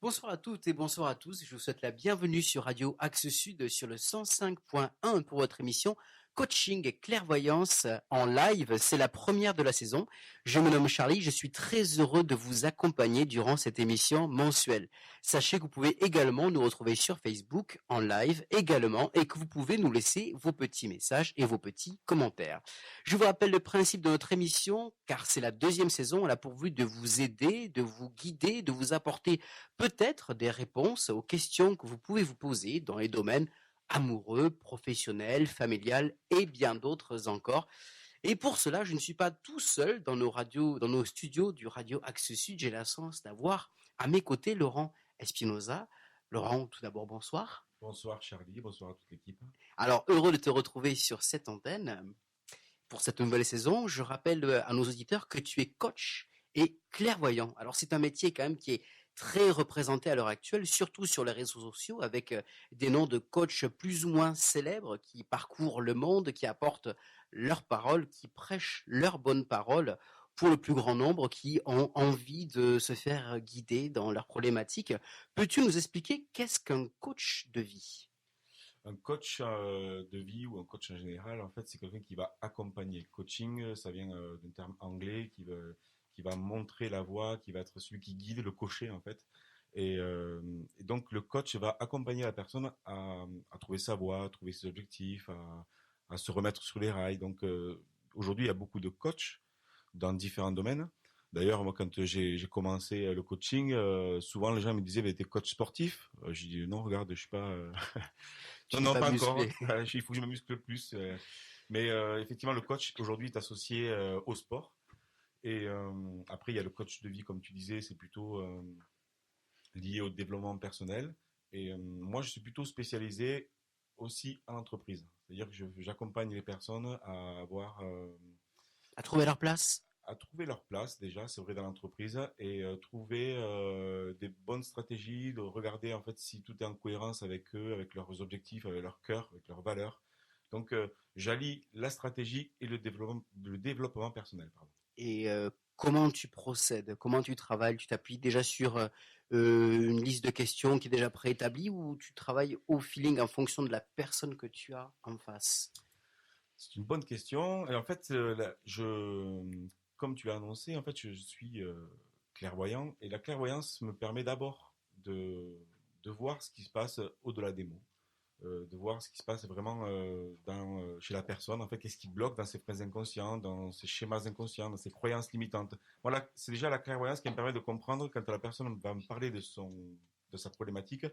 Bonsoir à toutes et bonsoir à tous. Je vous souhaite la bienvenue sur Radio Axe Sud sur le 105.1 pour votre émission Coaching et Clairvoyance en live. C'est la première de la saison. Je me nomme Charlie. Je suis très heureux de vous accompagner durant cette émission mensuelle. Sachez que vous pouvez également nous retrouver sur Facebook en live également et que vous pouvez nous laisser vos petits messages et vos petits commentaires. Je vous rappelle le principe de notre émission car c'est la deuxième saison. Elle a pour but de vous aider, de vous guider, de vous apporter peut-être des réponses aux questions que vous pouvez vous poser dans les domaines amoureux, professionnel, familial et bien d'autres encore. Et pour cela, je ne suis pas tout seul dans nos studios du Radio Axe Sud. J'ai la chance d'avoir à mes côtés Laurent Espinoza. Laurent, tout d'abord, bonsoir. Bonsoir Charlie, bonsoir à toute l'équipe. Alors, heureux de te retrouver sur cette antenne pour cette nouvelle saison. Je rappelle à nos auditeurs que tu es coach et clairvoyant. Alors, c'est un métier quand même qui est très représenté à l'heure actuelle, surtout sur les réseaux sociaux, avec des noms de coachs plus ou moins célèbres qui parcourent le monde, qui apportent leurs paroles, qui prêchent leurs bonnes paroles pour le plus grand nombre qui ont envie de se faire guider dans leurs problématiques. Peux-tu nous expliquer qu'est-ce qu'un coach de vie? Un coach de vie ou un coach en général, en fait, c'est quelqu'un qui va accompagner. Coaching, ça vient d'un terme anglais qui va montrer la voie, qui va être celui qui guide le cocher, en fait. Et donc, le coach va accompagner la personne à trouver sa voie, à trouver ses objectifs, à se remettre sur les rails. Donc, aujourd'hui, il y a beaucoup de coachs dans différents domaines. D'ailleurs, moi, quand j'ai commencé le coaching, souvent les gens me disaient, mais t'es coach sportif? J'ai dit, non, regarde, je suis pas... Non, non, pas encore. Il faut que je me muscle plus. Mais effectivement, le coach, aujourd'hui, est associé au sport. Et après, il y a le coach de vie, comme tu disais, c'est plutôt lié au développement personnel. Et moi, je suis plutôt spécialisé aussi en entreprise. C'est-à-dire que j'accompagne les personnes à avoir... À trouver leur place? À trouver leur place déjà, c'est vrai dans l'entreprise, et trouver des bonnes stratégies, de regarder en fait si tout est en cohérence avec eux, avec leurs objectifs, avec leur cœur, avec leurs valeurs. Donc j'allie la stratégie et le développement personnel. Pardon. Et comment tu procèdes? Comment tu travailles? Tu t'appuies déjà sur une liste de questions qui est déjà préétablie ou tu travailles au feeling en fonction de la personne que tu as en face? C'est une bonne question. Et en fait, comme tu l'as annoncé, en fait, je suis clairvoyant, et la clairvoyance me permet d'abord de voir ce qui se passe au-delà des mots. De voir ce qui se passe vraiment chez la personne, en fait, qu'est-ce qui bloque dans ses freins inconscients, dans ses schémas inconscients, dans ses croyances limitantes. Voilà, c'est déjà la clairvoyance qui me permet de comprendre, quand la personne va me parler de sa problématique,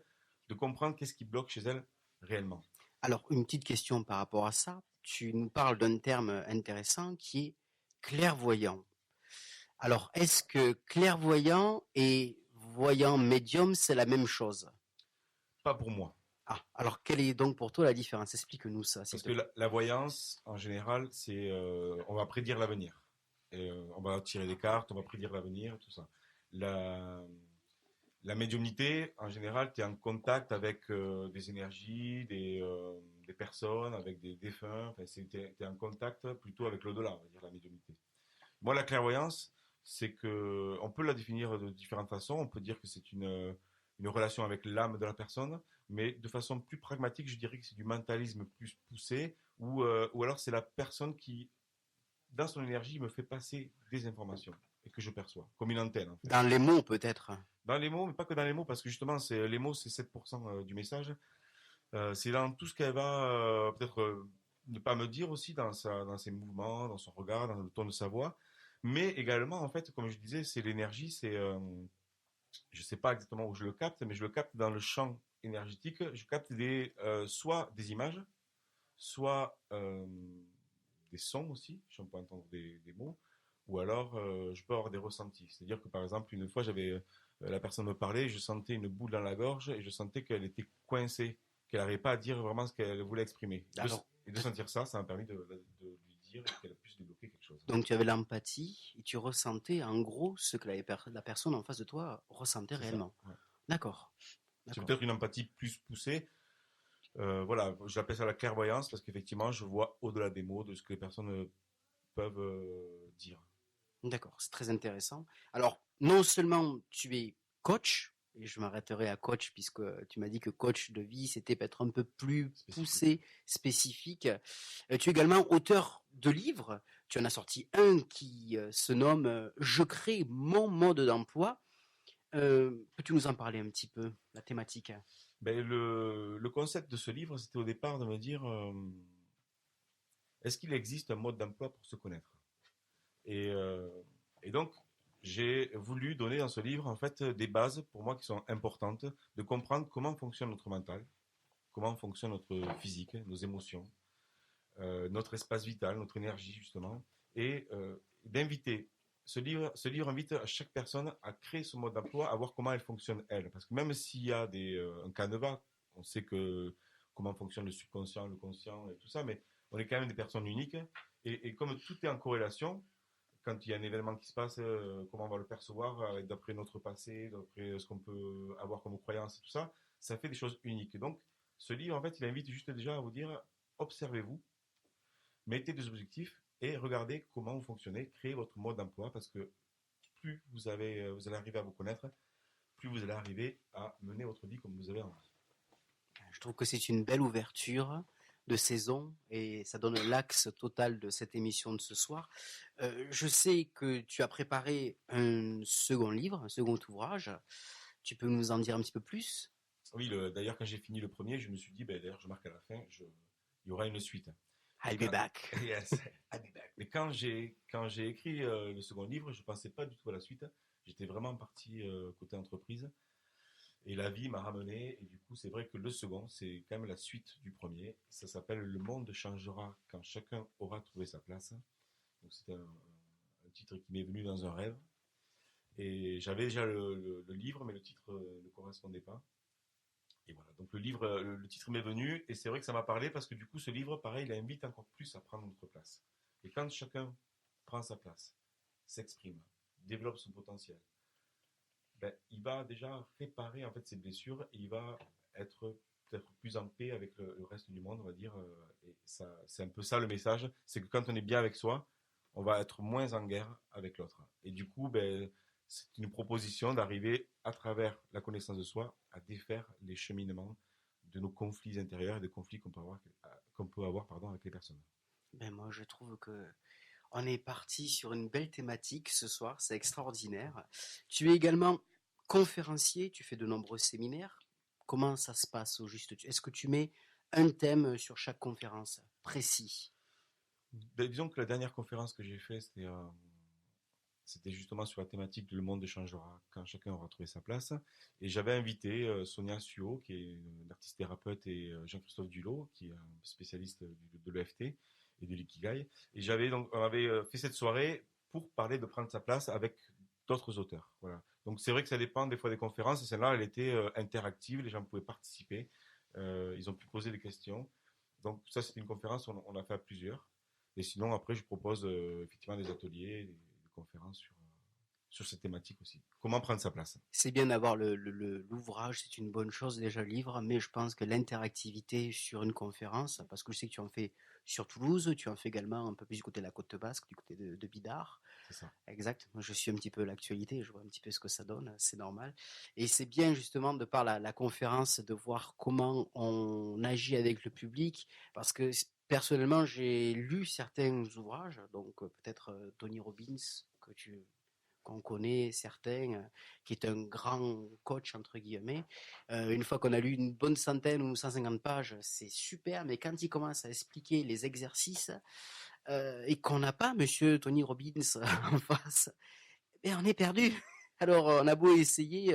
de comprendre qu'est-ce qui bloque chez elle réellement. Alors, une petite question par rapport à ça. Tu nous parles d'un terme intéressant qui est clairvoyant. Alors, est-ce que clairvoyant et voyant médium, c'est la même chose? Pas pour moi. Ah, alors quelle est donc pour toi la différence? Explique-nous ça, s'il Parce te que plaît. la voyance, en général, c'est on va prédire l'avenir. Et, on va tirer des cartes, on va prédire l'avenir, tout ça. La, la médiumnité, en général, tu es en contact avec des énergies, des personnes, avec des défunts. Enfin, tu es en contact plutôt avec l'au-delà, on va dire, la médiumnité. Moi, la clairvoyance, c'est que on peut la définir de différentes façons. On peut dire que c'est une relation avec l'âme de la personne, mais de façon plus pragmatique, je dirais que c'est du mentalisme plus poussé, ou alors c'est la personne qui, dans son énergie, me fait passer des informations et que je perçois, comme une antenne en fait. Dans les mots, peut-être. Dans les mots, mais pas que dans les mots, parce que justement, les mots, c'est 7% du message. C'est dans tout ce qu'elle va peut-être ne pas me dire aussi, dans ses mouvements, dans son regard, dans le ton de sa voix. Mais également, en fait, comme je disais, c'est l'énergie, je sais pas exactement où je le capte, mais je le capte dans le champ énergétique. Je capte soit des images, soit des sons aussi, je peux entendre des mots, ou alors je peux avoir des ressentis. C'est-à-dire que par exemple, une fois, la personne me parlait, je sentais une boule dans la gorge et je sentais qu'elle était coincée, qu'elle n'arrivait pas à dire vraiment ce qu'elle voulait exprimer. Alors, Et de sentir ça, ça m'a permis de lui dire qu'elle puisse débloquer quelque chose. donc tu avais l'empathie et tu ressentais en gros ce que la personne en face de toi ressentait C'est ça. réellement. Ouais. D'accord. C'est D'accord. peut-être une empathie plus poussée. Voilà, j'appelle ça la clairvoyance parce qu'effectivement, je vois au-delà des mots de ce que les personnes peuvent dire. D'accord. C'est très intéressant. Alors, non seulement tu es coach Et je m'arrêterai à coach puisque tu m'as dit que coach de vie, c'était peut-être un peu plus spécifique. poussé, spécifique. Tu es également auteur de livres. Tu en as sorti un qui se nomme Je crée mon mode d'emploi. Peux-tu nous en parler un petit peu, la thématique? Ben, le concept de ce livre, c'était au départ de me dire, est-ce qu'il existe un mode d'emploi pour se connaître? Et, euh, et donc, j'ai voulu donner dans ce livre, en fait, des bases pour moi qui sont importantes, de comprendre comment fonctionne notre mental, comment fonctionne notre physique, nos émotions, notre espace vital, notre énergie, justement, et d'inviter. Ce livre invite à chaque personne à créer son mode d'emploi, à voir comment elle fonctionne elle. Parce que même s'il y a un canevas, on sait comment fonctionne le subconscient, le conscient et tout ça, mais on est quand même des personnes uniques. Et comme tout est en corrélation, quand il y a un événement qui se passe, comment on va le percevoir d'après notre passé, d'après ce qu'on peut avoir comme croyance et tout ça, ça fait des choses uniques. Donc, ce livre, en fait, il invite juste déjà à vous dire, observez-vous, mettez des objectifs et regardez comment vous fonctionnez, créez votre mode d'emploi parce que plus vous allez arriver à vous connaître, plus vous allez arriver à mener votre vie comme vous avez envie. Je trouve que c'est une belle ouverture de saison et ça donne l'axe total de cette émission de ce soir. Je sais que tu as préparé un second livre, un second ouvrage. Tu peux nous en dire un petit peu plus? Oui, d'ailleurs, quand j'ai fini le premier, je me suis dit, ben, d'ailleurs, je marque à la fin, il y aura une suite. Mais I'll be quand, back. yes, I'll be back. Mais quand j'ai écrit le second livre, je ne pensais pas du tout à la suite. J'étais vraiment parti côté entreprise. Et la vie m'a ramené. Et du coup, c'est vrai que le second, c'est quand même la suite du premier. Ça s'appelle Le monde changera quand chacun aura trouvé sa place. Donc, c'était un titre qui m'est venu dans un rêve. Et j'avais déjà le livre, mais le titre ne correspondait pas. Et voilà, donc le titre m'est venu, et c'est vrai que ça m'a parlé parce que du coup, ce livre, pareil, il invite encore plus à prendre notre place. Et quand chacun prend sa place, s'exprime, développe son potentiel, ben, il va déjà réparer en fait ses blessures et il va être peut-être plus en paix avec le reste du monde, on va dire. Et ça, c'est un peu ça le message, c'est que quand on est bien avec soi, on va être moins en guerre avec l'autre. Et du coup, ben, c'est une proposition d'arriver à travers la connaissance de soi à défaire les cheminements de nos conflits intérieurs et des conflits qu'on peut avoir pardon, avec les personnes. Ben moi, je trouve que on est parti sur une belle thématique ce soir. C'est extraordinaire. Tu es également conférencier. Tu fais de nombreux séminaires. Comment ça se passe au juste? Est-ce que tu mets un thème sur chaque conférence précis? Ben, disons que la dernière conférence que j'ai faite, c'était justement sur la thématique de Le monde changera quand chacun aura trouvé sa place. Et j'avais invité Sonia Suo, qui est une artiste thérapeute, et Jean-Christophe Dulot, qui est un spécialiste de l'EFT et de l'ikigai. Et on avait fait cette soirée pour parler de prendre sa place avec d'autres auteurs. Voilà. Donc c'est vrai que ça dépend des fois des conférences. Et celle-là, elle était interactive, les gens pouvaient participer, ils ont pu poser des questions. Donc ça, c'était une conférence, on a fait à plusieurs. Et sinon, après, je propose effectivement des ateliers, des conférences sur cette thématique aussi. Comment prendre sa place? C'est bien d'avoir l'ouvrage, c'est une bonne chose déjà le livre, mais je pense que l'interactivité sur une conférence, parce que je sais que tu en fais sur Toulouse, tu en fais également un peu plus du côté de la côte basque, du côté de Bidart. C'est ça. Exact. Moi, je suis un petit peu l'actualité, je vois un petit peu ce que ça donne, c'est normal. Et c'est bien justement de par la conférence de voir comment on agit avec le public, parce que personnellement, j'ai lu certains ouvrages, donc peut-être Tony Robbins, que tu qu'on connaît certains, qui est un grand coach entre guillemets. Une fois qu'on a lu une bonne centaine ou 150 pages, c'est super, mais quand il commence à expliquer les exercices et qu'on n'a pas Monsieur Tony Robbins en face, et on est perdu. Alors, on a beau essayer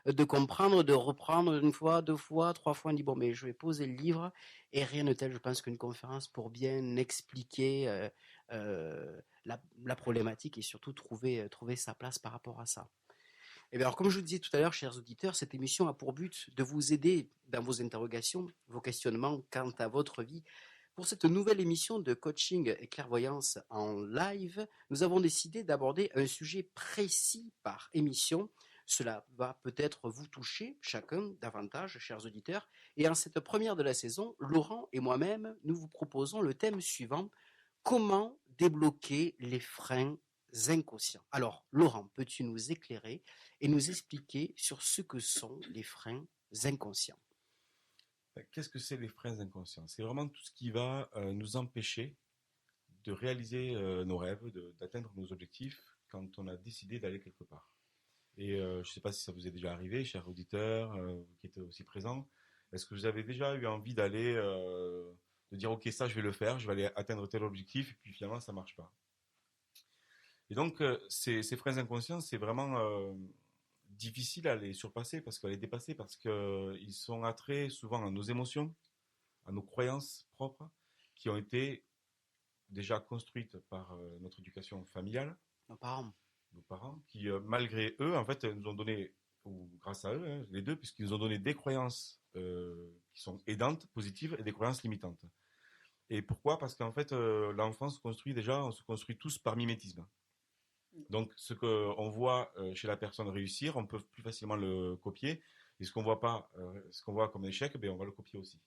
de comprendre, de reprendre une fois, deux fois, trois fois, on dit bon, mais je vais poser le livre et rien de tel, je pense, qu'une conférence pour bien expliquer la problématique et surtout trouver sa place par rapport à ça. Et bien alors, comme je vous disais tout à l'heure, chers auditeurs, cette émission a pour but de vous aider dans vos interrogations, vos questionnements quant à votre vie. Pour cette nouvelle émission de coaching et clairvoyance en live, nous avons décidé d'aborder un sujet précis par émission. Cela va peut-être vous toucher chacun davantage, chers auditeurs. Et en cette première de la saison, Laurent et moi-même, nous vous proposons le thème suivant: comment débloquer les freins inconscients. Alors, Laurent, peux-tu nous éclairer et nous expliquer sur ce que sont les freins inconscients? Qu'est-ce que c'est les freins inconscients? C'est vraiment tout ce qui va nous empêcher de réaliser nos rêves, d'atteindre nos objectifs quand on a décidé d'aller quelque part. Et je ne sais pas si ça vous est déjà arrivé, chers auditeurs, vous qui êtes aussi présents. Est-ce que vous avez déjà eu envie d'aller, de dire, OK, ça, je vais le faire, je vais aller atteindre tel objectif, et puis finalement, ça ne marche pas. Et donc, ces freins inconscients, c'est vraiment difficile à les surpasser, parce qu'à les dépasser, parce qu'ils sont attraits souvent à nos émotions, à nos croyances propres, qui ont été déjà construites par notre éducation familiale, Nos parents. nos parents, qui, malgré eux, en fait, nous ont donné, ou grâce à eux, hein, les deux, puisqu'ils nous ont donné des croyances qui sont aidantes, positives, et des croyances limitantes. Et pourquoi? Parce qu'en fait, l'enfant se construit déjà, on se construit tous par mimétisme. Donc, ce qu'on voit chez la personne réussir, on peut plus facilement le copier. Et ce qu'on voit pas, ce qu'on voit comme échec, ben, on va le copier aussi.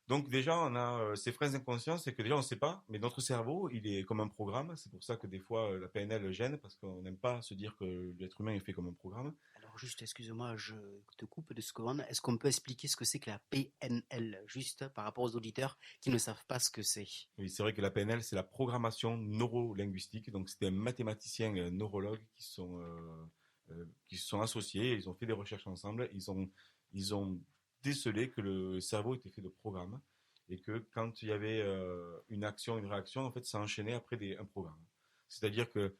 Donc déjà, on a ces freins inconscients, c'est que déjà on ne sait pas, mais notre cerveau, il est comme un programme. C'est pour ça que des fois la PNL gêne, parce qu'on n'aime pas se dire que l'être humain est fait comme un programme. Alors juste, excuse-moi, je te coupe de secondes. Est-ce qu'on peut expliquer ce que c'est que la PNL, juste par rapport aux auditeurs qui ne savent pas ce que c'est? Oui, c'est vrai que la PNL, c'est la programmation neuro-linguistique. Donc c'était un mathématicien et un neurologue qui se sont associés, ils ont fait des recherches ensemble, ils ont décelé que le cerveau était fait de programmes et que quand il y avait une action, une réaction, en fait, ça enchaînait après un programme. C'est-à-dire que,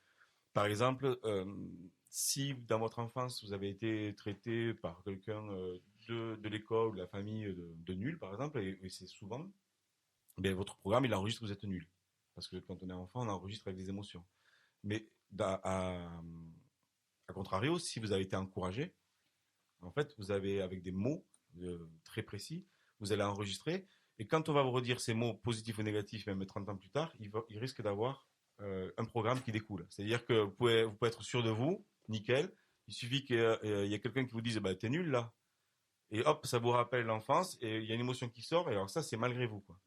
par exemple, si dans votre enfance vous avez été traité par quelqu'un de l'école ou de la famille de nul, par exemple, et c'est souvent, ben, votre programme il enregistre que vous êtes nul. Parce que quand on est enfant, on enregistre avec des émotions. Mais à contrario, si vous avez été encouragé, en fait, vous avez avec des mots très précis, vous allez enregistrer. Et quand on va vous redire ces mots positifs ou négatifs, même 30 ans plus tard, il risque d'avoir un programme qui découle. C'est-à-dire que vous pouvez être sûr de vous, nickel. Il suffit qu'il y ait quelqu'un qui vous dise bah, t'es nul là. Et hop, ça vous rappelle l'enfance et il y a une émotion qui sort. Et alors ça, c'est malgré vous. Quoi.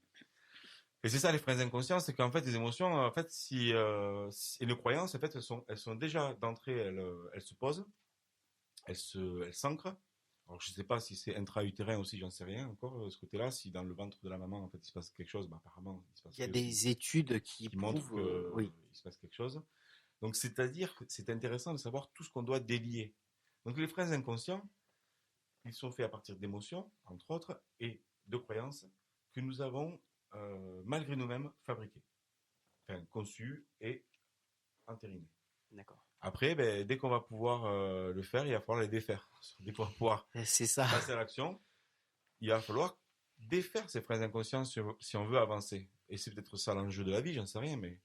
Et c'est ça les freins inconscients, c'est qu'en fait, les émotions, en fait, et les croyances, en fait, elles sont déjà d'entrée, elles se posent, elles s'ancrent. Alors, je ne sais pas si c'est intra-utérin aussi, j'en sais rien encore, ce côté-là. Si dans le ventre de la maman, en fait, il se passe quelque chose, bah, apparemment, il se passe Il y a quelque chose des études qui qui montre prouvent, oui, qu'il se passe quelque chose. Donc, c'est-à-dire que c'est intéressant de savoir tout ce qu'on doit délier. Donc, les freins inconscients, ils sont faits à partir d'émotions, entre autres, et de croyances que nous avons, malgré nous-mêmes, fabriquées, enfin, conçues et entérinées. d'accord. Après, ben, dès qu'on va pouvoir le faire, il va falloir les défaire. Dès qu'on va pouvoir C'est ça. passer à l'action, il va falloir défaire ces freins inconscients si on veut avancer. Et c'est peut-être ça l'enjeu de la vie, j'en sais rien, mais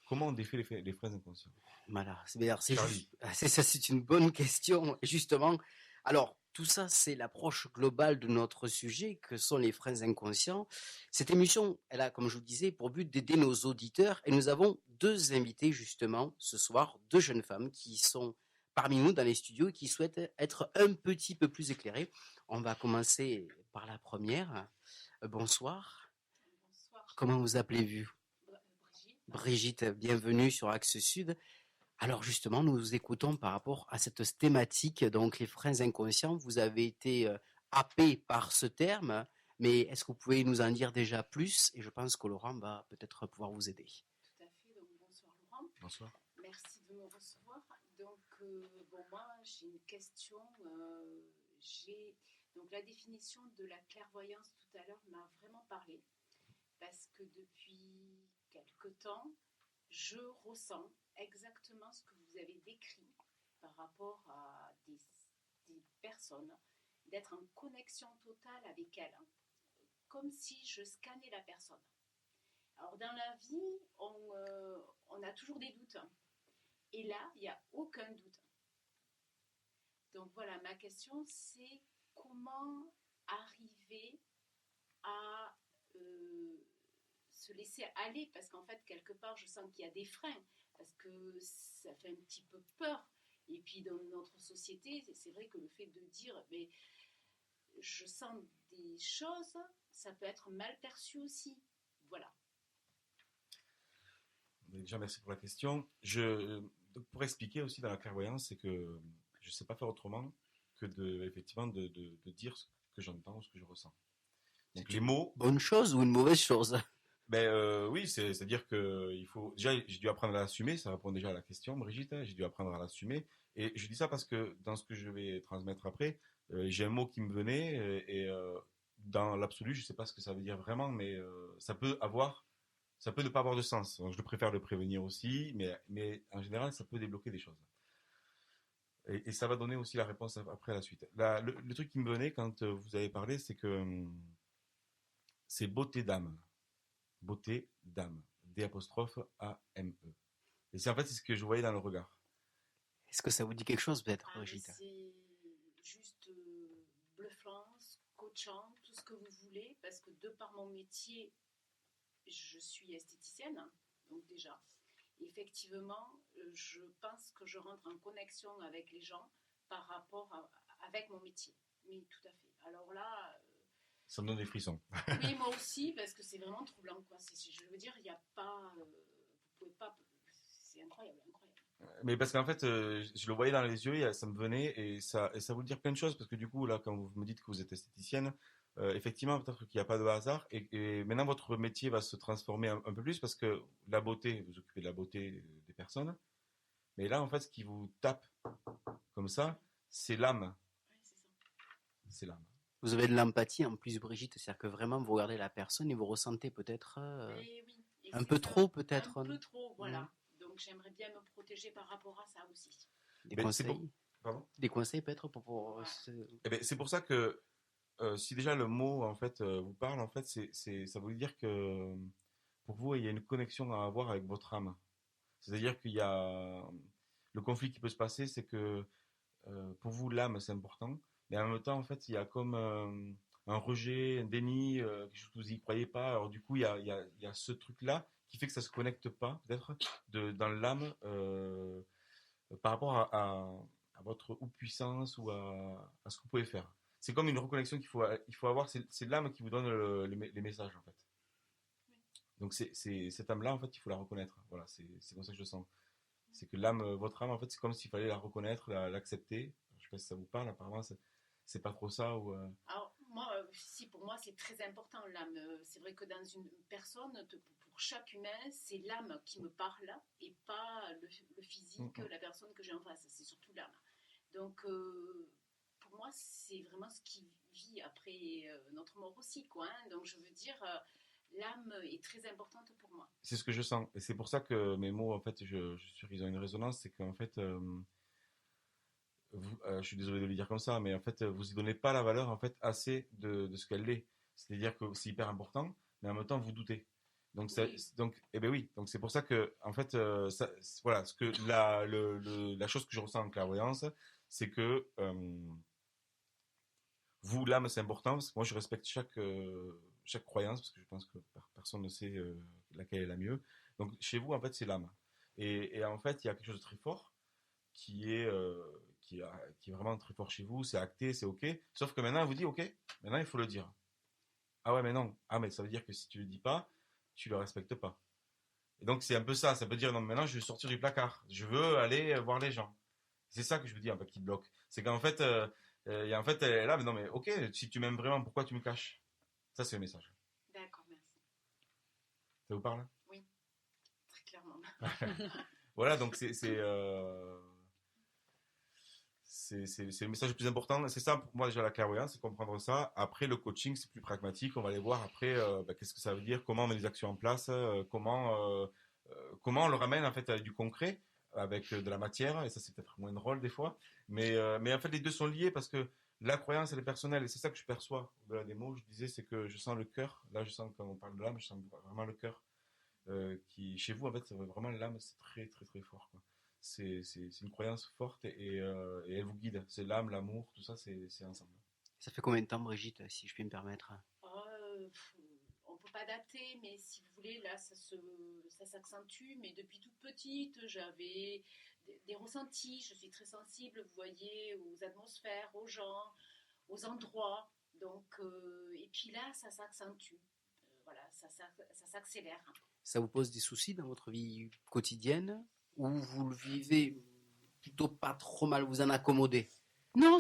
comment on défait les freins inconscients? Voilà, c'est Charlie. juste, c'est ça, c'est une bonne question, justement. Alors, tout ça, c'est l'approche globale de notre sujet, que sont les freins inconscients. Cette émission, elle a, comme je vous disais, pour but d'aider nos auditeurs, et nous avons deux invités, justement, ce soir, deux jeunes femmes qui sont parmi nous dans les studios et qui souhaitent être un petit peu plus éclairées. On va commencer par la première. Bonsoir. Bonsoir. Comment vous appelez-vous? Brigitte. Brigitte, bienvenue sur Axe Sud. Alors justement, nous vous écoutons par rapport à cette thématique, donc les freins inconscients. Vous avez été happé par ce terme, mais est-ce que vous pouvez nous en dire déjà plus? Et je pense que Laurent va peut-être pouvoir vous aider. Tout à fait. Donc, bonsoir Laurent. Bonsoir. Merci de me recevoir. Donc, bon, moi, j'ai une question. Donc, la définition de la clairvoyance tout à l'heure m'a vraiment parlé. Parce que depuis quelque temps, je ressens exactement ce que vous avez décrit par rapport à des personnes, d'être en connexion totale avec elles, comme si je scannais la personne. Alors dans la vie, on a toujours des doutes. Et là, il n'y a aucun doute. Donc voilà, ma question, c'est comment arriver à se laisser aller, parce qu'en fait, quelque part, je sens qu'il y a des freins, parce que ça fait un petit peu peur. Et puis, dans notre société, c'est vrai que le fait de dire, mais je sens des choses, ça peut être mal perçu aussi. Voilà. Déjà, merci pour la question. Donc, pour expliquer aussi dans la clairvoyance, c'est que je ne sais pas faire autrement que effectivement, de dire ce que j'entends, ce que je ressens. Donc C'est les une mots, bonne chose ou une mauvaise chose? ben oui, c'est-à-dire que il faut déjà j'ai dû apprendre à l'assumer. Ça répond déjà à la question, Brigitte, hein. J'ai dû apprendre à l'assumer. Et je dis ça parce que dans ce que je vais transmettre après, j'ai un mot qui me venait dans l'absolu, je ne sais pas ce que ça veut dire vraiment, mais ça peut ne pas avoir de sens. Donc je préfère le prévenir aussi, mais en général, ça peut débloquer des choses. Et ça va donner aussi la réponse après à la suite. Le truc qui me venait quand vous avez parlé, c'est que c'est beauté d'âme. Beauté d'âme. D'-A-M-E. Et c'est en fait c'est ce que je voyais dans le regard. Est-ce que ça vous dit quelque chose, peut-être, Ah, mais Brigitte? c'est juste bluffant, coachant, tout ce que vous voulez, parce que de par mon métier, je suis esthéticienne, hein, donc déjà. Effectivement, je pense que je rentre en connexion avec les gens par rapport avec mon métier. Oui, tout à fait. Alors là, Ça me donne des frissons. oui, moi aussi, parce que c'est vraiment troublant, quoi. Je veux dire, il n'y a pas, vous pouvez pas, c'est incroyable, incroyable. Mais parce qu'en fait, je le voyais dans les yeux, ça me venait et ça voulait dire plein de choses parce que du coup, là, quand vous me dites que vous êtes esthéticienne, effectivement, peut-être qu'il n'y a pas de hasard et maintenant votre métier va se transformer un peu plus parce que la beauté, vous occupez de la beauté des personnes, mais là, en fait, ce qui vous tape comme ça, c'est l'âme. Oui, c'est ça. C'est l'âme. Vous avez de l'empathie en plus, Brigitte, c'est-à-dire que vraiment vous regardez la personne et vous ressentez peut-être Et oui, et un c'est peu ça, trop, peut-être, un peu trop, mhm, voilà. Donc j'aimerais bien me protéger par rapport à ça aussi. des Mais c'est pour... conseils, Pardon? des conseils peut-être pour Voilà. Eh ben, c'est pour ça que si déjà le mot en fait vous parle, en fait, ça veut dire que pour vous, il y a une connexion à avoir avec votre âme. C'est-à-dire qu'il y a le conflit qui peut se passer, c'est que pour vous, l'âme, c'est important, mais en même temps, en fait, il y a comme un rejet, un déni, quelque chose que vous n'y croyez pas. Alors du coup, il y a ce truc-là qui fait que ça se connecte pas, peut-être, dans l'âme par rapport à votre ou puissance ou à ce que vous pouvez faire. C'est comme une reconnexion il faut avoir, c'est l'âme qui vous donne les messages, en fait. Donc cette âme-là, en fait, il faut la reconnaître. Voilà, c'est comme ça que je le sens. C'est que l'âme, votre âme, en fait, c'est comme s'il fallait la reconnaître, l'accepter. Je sais pas si ça vous parle, apparemment, c'est pas trop ça. Ou, Alors, moi, si pour moi, c'est très important l'âme. C'est vrai que dans une personne, pour chaque humain, c'est l'âme qui me parle et pas le physique, la personne que j'ai en face. C'est surtout l'âme. Donc, pour moi, c'est vraiment ce qui vit après notre mort aussi, quoi. Hein. Donc, je veux dire, l'âme est très importante pour moi. C'est ce que je sens. Et c'est pour ça que mes mots, en fait, je suis sûr qu'ils ont une résonance. C'est qu'en fait, je suis désolé de le dire comme ça, mais en fait, vous y donnez pas la valeur en fait assez de ce qu'elle est. C'est-à-dire que c'est hyper important, mais en même temps, vous doutez. Oui, Eh ben oui, donc c'est pour ça que, en fait, voilà, la chose que je ressens en clairvoyance, c'est que vous, l'âme, c'est important, parce que moi, je respecte chaque croyance, parce que je pense que personne ne sait laquelle est la mieux. Donc, chez vous, en fait, c'est l'âme. Et en fait, il y a quelque chose de très fort qui est, qui est vraiment très fort chez vous, c'est acté, c'est ok. Sauf que maintenant, elle vous dit, ok, maintenant, il faut le dire. Ah ouais, mais non. Ah, mais ça veut dire que si tu le dis pas, tu le respectes pas. Et donc, c'est un peu ça. Ça veut dire, non, maintenant, je veux sortir du placard. Je veux aller voir les gens. C'est ça que je vous dis, en fait, qui bloque. C'est qu'en fait, et en fait, elle est là, mais non, mais ok, si tu m'aimes vraiment, pourquoi tu me caches? Ça, c'est le message. d'accord, merci. Ça vous parle? Oui, très clairement. Voilà, donc c'est le message le plus important. C'est ça pour moi déjà la clairvoyance, c'est comprendre ça. Après, le coaching, c'est plus pragmatique. On va aller voir après qu'est-ce que ça veut dire, comment on met les actions en place, comment on le ramène en fait avec du concret, avec de la matière. Et ça, c'est peut-être moins drôle des fois. Mais en fait, les deux sont liés parce que la croyance, elle est personnelle. Et c'est ça que je perçois au-delà des mots. Je disais, c'est que je sens le cœur. Là, je sens quand on parle de l'âme, je sens vraiment le cœur qui, chez vous, en fait, c'est vraiment l'âme, c'est très, très, très fort, quoi. C'est une croyance forte et elle vous guide. C'est l'âme, l'amour, tout ça, c'est ensemble. Ça fait combien de temps, Brigitte, si je puis me permettre? On ne peut pas dater, mais si vous voulez, là, ça s'accentue. Mais depuis toute petite, j'avais des ressentis. Je suis très sensible, vous voyez, aux atmosphères, aux gens, aux endroits. Donc, et puis là, ça s'accentue. Voilà, ça s'accélère. Ça vous pose des soucis dans votre vie quotidienne ou vous le vivez plutôt pas trop mal, vous en accommodez? Non,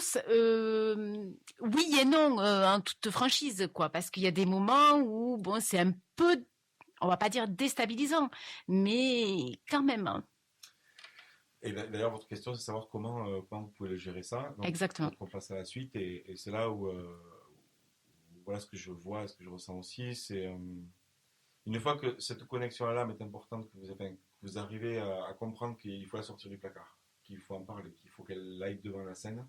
oui et non, en toute franchise, quoi, parce qu'il y a des moments où, bon, c'est un peu, on va pas dire déstabilisant, mais quand même, hein. Et d'ailleurs, votre question, c'est de savoir comment vous pouvez le gérer ça. Exactement. Donc on passe à la suite, et c'est là où, voilà ce que je vois, ce que je ressens aussi, c'est une fois que cette connexion-là est importante, que vous arrivez à comprendre qu'il faut la sortir du placard, qu'il faut en parler, qu'il faut qu'elle aille devant la scène.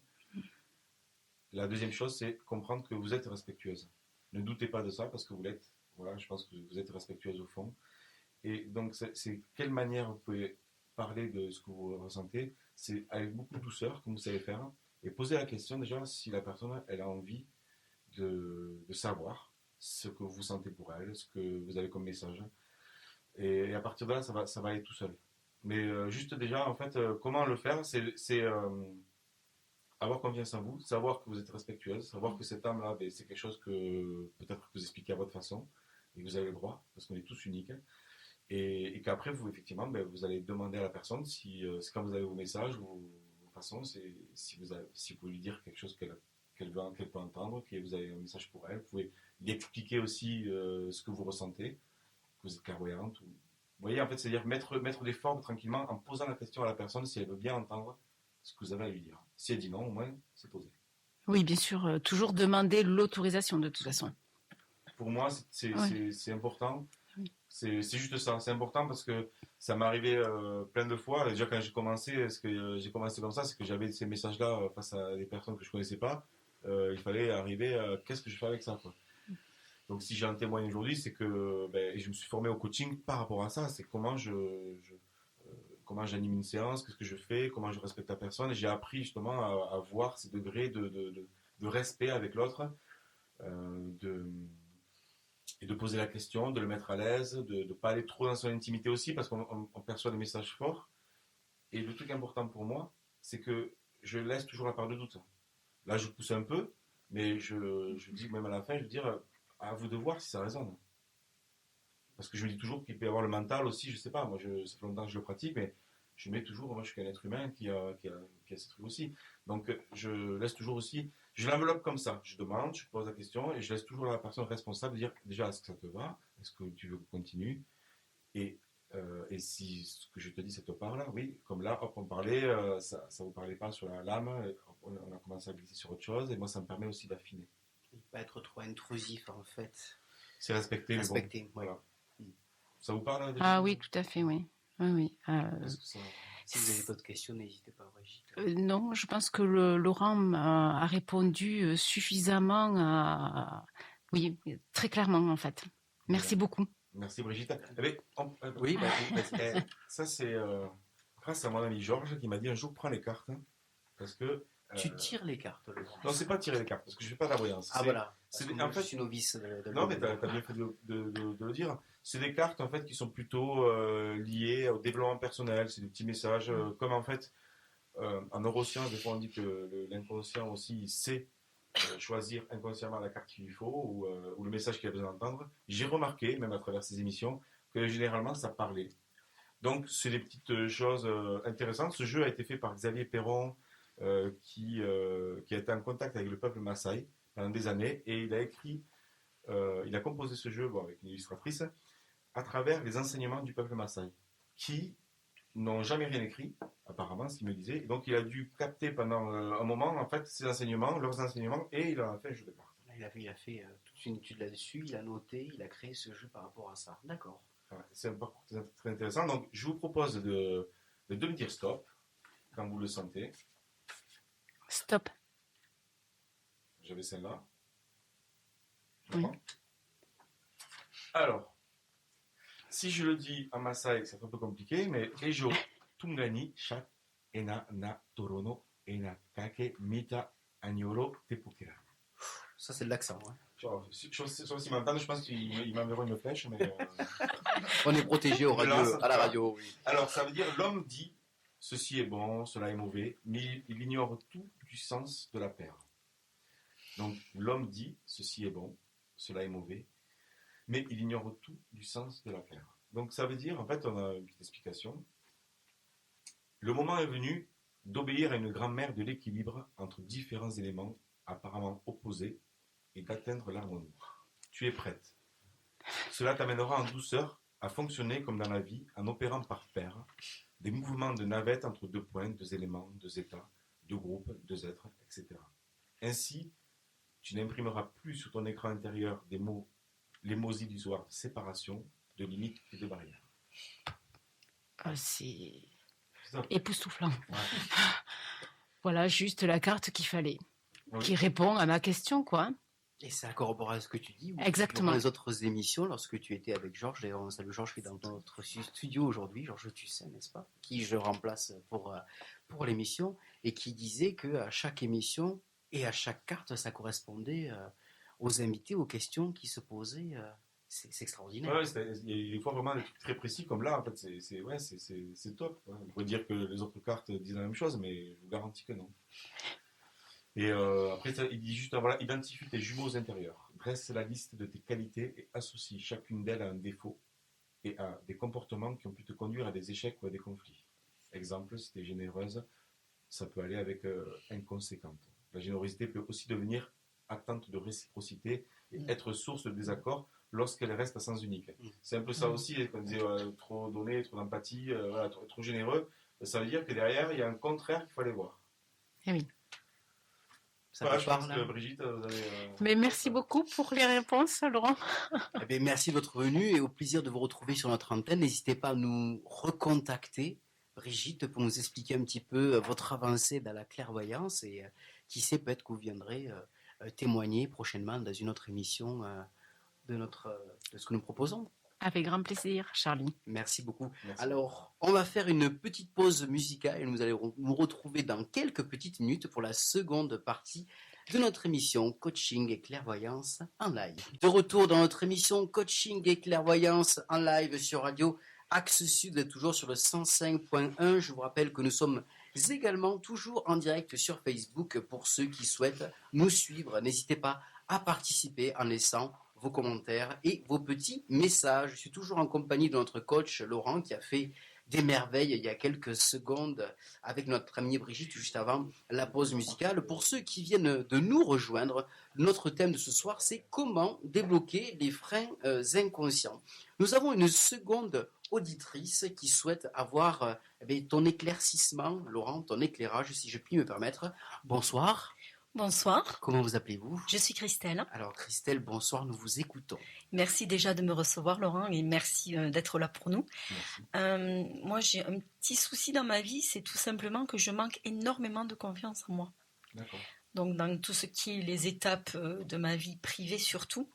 La deuxième chose, c'est comprendre que vous êtes respectueuse. Ne doutez pas de ça parce que vous l'êtes. Voilà, je pense que vous êtes respectueuse au fond. Et donc, c'est quelle manière vous pouvez parler de ce que vous ressentez. C'est avec beaucoup de douceur, comme vous savez faire, et poser la question déjà si la personne elle a envie de savoir ce que vous sentez pour elle, ce que vous avez comme message. Et à partir de là, ça va aller tout seul. Mais juste déjà, en fait, comment le faire, c'est avoir confiance en vous, savoir que vous êtes respectueuse, savoir que cette âme-là, ben, c'est quelque chose que peut-être que vous expliquez à votre façon, et que vous avez le droit, parce qu'on est tous uniques. Et qu'après, vous, effectivement, ben, vous allez demander à la personne si, quand vous avez vos messages ou vos façons, si vous pouvez lui dire quelque chose qu'elle peut entendre, que vous avez un message pour elle. Vous pouvez lui expliquer aussi ce que vous ressentez, que vous êtes clairvoyante. Vous voyez, en fait, c'est-à-dire mettre des formes tranquillement en posant la question à la personne si elle veut bien entendre ce que vous avez à lui dire. Si elle dit non, au moins, c'est posé. Oui, bien sûr, toujours demander l'autorisation de toute façon. Pour moi, c'est important. C'est juste ça, c'est important parce que ça m'est arrivé plein de fois. Déjà, quand j'ai commencé, j'ai commencé comme ça, c'est que j'avais ces messages-là face à des personnes que je connaissais pas. Il fallait arriver à qu'est-ce que je fais avec ça, quoi. Donc, si j'ai un témoin aujourd'hui, c'est que ben, je me suis formé au coaching par rapport à ça. C'est comment j'anime une séance, qu'est-ce que je fais, comment je respecte la personne. Et j'ai appris justement à voir ces degrés de respect avec l'autre, de et de poser la question, de le mettre à l'aise, de ne pas aller trop dans son intimité aussi, parce qu'on perçoit des messages forts. Et le truc important pour moi, c'est que je laisse toujours la part de doute. Là, je pousse un peu, mais je dis même à la fin, je veux dire, à vous de voir si ça résonne. Parce que je me dis toujours qu'il peut y avoir le mental aussi, je sais pas, ça fait longtemps que je le pratique, mais je mets toujours, moi je suis qu'un être humain qui a ce truc aussi. Donc je laisse toujours aussi, je l'enveloppe comme ça, je demande, je pose la question, et je laisse toujours la personne responsable de dire déjà est-ce que ça te va, est-ce que tu veux qu'on continue, et si ce que je te dis ça te parle, oui, comme là, hop, on parlait, ça ne vous parlait pas sur la lame, on a commencé à glisser sur autre chose, et moi ça me permet aussi d'affiner. Ne pas être trop intrusif en fait. C'est respecter, Respecter, bon, oui. voilà. Ça vous parle déjà? Ah oui, tout à fait, oui. Oui. Si vous avez d'autres questions, n'hésitez pas, Brigitte. Non, je pense que Laurent a répondu suffisamment, oui, très clairement en fait. Merci beaucoup. Merci Brigitte. Oui, ça c'est grâce à mon ami Georges qui m'a dit un jour prends les cartes, hein, parce que tu tires les cartes, Laurent. non, c'est pas tirer les cartes parce que je fais pas de la voyance. Ah voilà. En fait, je suis novice. Non, mais t'as bien fait de le dire. C'est des cartes en fait qui sont plutôt liées au développement personnel. C'est des petits messages comme en fait en neurosciences, des fois on dit que l'inconscient aussi il sait choisir inconsciemment la carte qu'il lui faut ou le message qu'il a besoin d'entendre. J'ai remarqué, même à travers ces émissions, que généralement ça parlait. Donc c'est des petites choses intéressantes. Ce jeu a été fait par Xavier Perron qui a été en contact avec le peuple Maasai pendant des années et il a composé ce jeu avec une illustratrice à travers les enseignements du peuple Maasai qui n'ont jamais rien écrit, apparemment, ce qu'il me disait. Et donc il a dû capter pendant un moment en fait leurs enseignements, et il en a fait un jeu de cartes. Il a fait toute une étude là-dessus, il a noté, il a créé ce jeu par rapport à ça. D'accord. Voilà, c'est un parcours très intéressant. Donc je vous propose de me dire stop quand vous le sentez. Stop. J'avais celle-là. Oui. Alors, si je le dis en Maasai, c'est un peu compliqué, mais Ejo, Tungani, Chat, Ena, Na, Torono, Ena, Kake, Mita, Agnolo, Tepukera. Ça, c'est de l'accent. Hein. Sauf s'ils m'entendent, je pense qu'ils m'enverront une flèche. Mais on est protégé à la radio. Oui. Alors, ça veut dire l'homme dit ceci est bon, cela est mauvais, mais il ignore tout du sens de la paire. Donc, l'homme dit ceci est bon, cela est mauvais, mais il ignore tout du sens de la paire. Donc ça veut dire, en fait, on a une petite explication. Le moment est venu d'obéir à une grand-mère de l'équilibre entre différents éléments apparemment opposés et d'atteindre l'harmonie. Tu es prête. Cela t'amènera en douceur à fonctionner comme dans la vie en opérant par paires, des mouvements de navette entre deux points, deux éléments, deux états, deux groupes, deux êtres, etc. Ainsi, tu n'imprimeras plus sur ton écran intérieur les mots illusoires de séparation, de limites et de barrières. C'est Ça. époustouflant. Ouais. Voilà, juste la carte qu'il fallait, Oui. qui répond à ma question, quoi. Et ça corrobore à ce que tu dis. Exactement. Dans les autres émissions, lorsque tu étais avec Georges, d'ailleurs on salue Georges qui est dans notre studio aujourd'hui, Georges Tussin, n'est-ce pas, qui je remplace pour l'émission, et qui disait qu'à chaque émission et à chaque carte, ça correspondait aux invités, aux questions qui se posaient. C'est extraordinaire. Ouais, il y a des fois vraiment des trucs très précis comme là, en fait, c'est top. Hein. On pourrait dire que les autres cartes disent la même chose, mais je vous garantis que non. Et après, il dit juste, voilà, identifie tes jumeaux intérieurs, dresse la liste de tes qualités et associe chacune d'elles à un défaut et à des comportements qui ont pu te conduire à des échecs ou à des conflits. Exemple, si tu es généreuse, ça peut aller avec inconséquente. La générosité peut aussi devenir attente de réciprocité et être source de désaccord lorsqu'elle reste à sens unique. C'est un peu ça aussi, quand on disait trop donner, trop d'empathie, voilà, trop généreux, ça veut dire que derrière, il y a un contraire qu'il faut aller voir. Eh oui. Ça Voilà, vous je pense parle, que Brigitte, vous avez... Mais merci beaucoup pour les réponses, Laurent. Eh bien, merci de votre venue et au plaisir de vous retrouver sur notre antenne. N'hésitez pas à nous recontacter, Brigitte, pour nous expliquer un petit peu votre avancée dans la clairvoyance et qui sait, peut-être que vous viendrez témoigner prochainement dans une autre émission de ce que nous proposons. Avec grand plaisir, Charlie. Merci beaucoup. Merci. Alors, on va faire une petite pause musicale et nous allons nous retrouver dans quelques petites minutes pour la seconde partie de notre émission Coaching et Clairvoyance en live. De retour dans notre émission Coaching et Clairvoyance en live sur Radio Axe Sud, toujours sur le 105.1. Je vous rappelle que nous sommes également toujours en direct sur Facebook pour ceux qui souhaitent nous suivre. N'hésitez pas à participer en laissant vos commentaires et vos petits messages. Je suis toujours en compagnie de notre coach Laurent qui a fait des merveilles il y a quelques secondes avec notre amie Brigitte juste avant la pause musicale. Pour ceux qui viennent de nous rejoindre, notre thème de ce soir, c'est comment débloquer les freins inconscients. Nous avons une seconde auditrice qui souhaite avoir ton éclaircissement, Laurent, ton éclairage, si je puis me permettre. Bonsoir. Bonsoir, Comment vous appelez-vous? je suis Christelle. Alors Christelle, bonsoir, nous vous écoutons. Merci déjà de me recevoir, Laurent, et merci d'être là pour nous. Merci. Moi, j'ai un petit souci dans ma vie, c'est tout simplement que je manque énormément de confiance en moi. D'accord. Donc, dans tout ce qui est les étapes de ma vie privée surtout,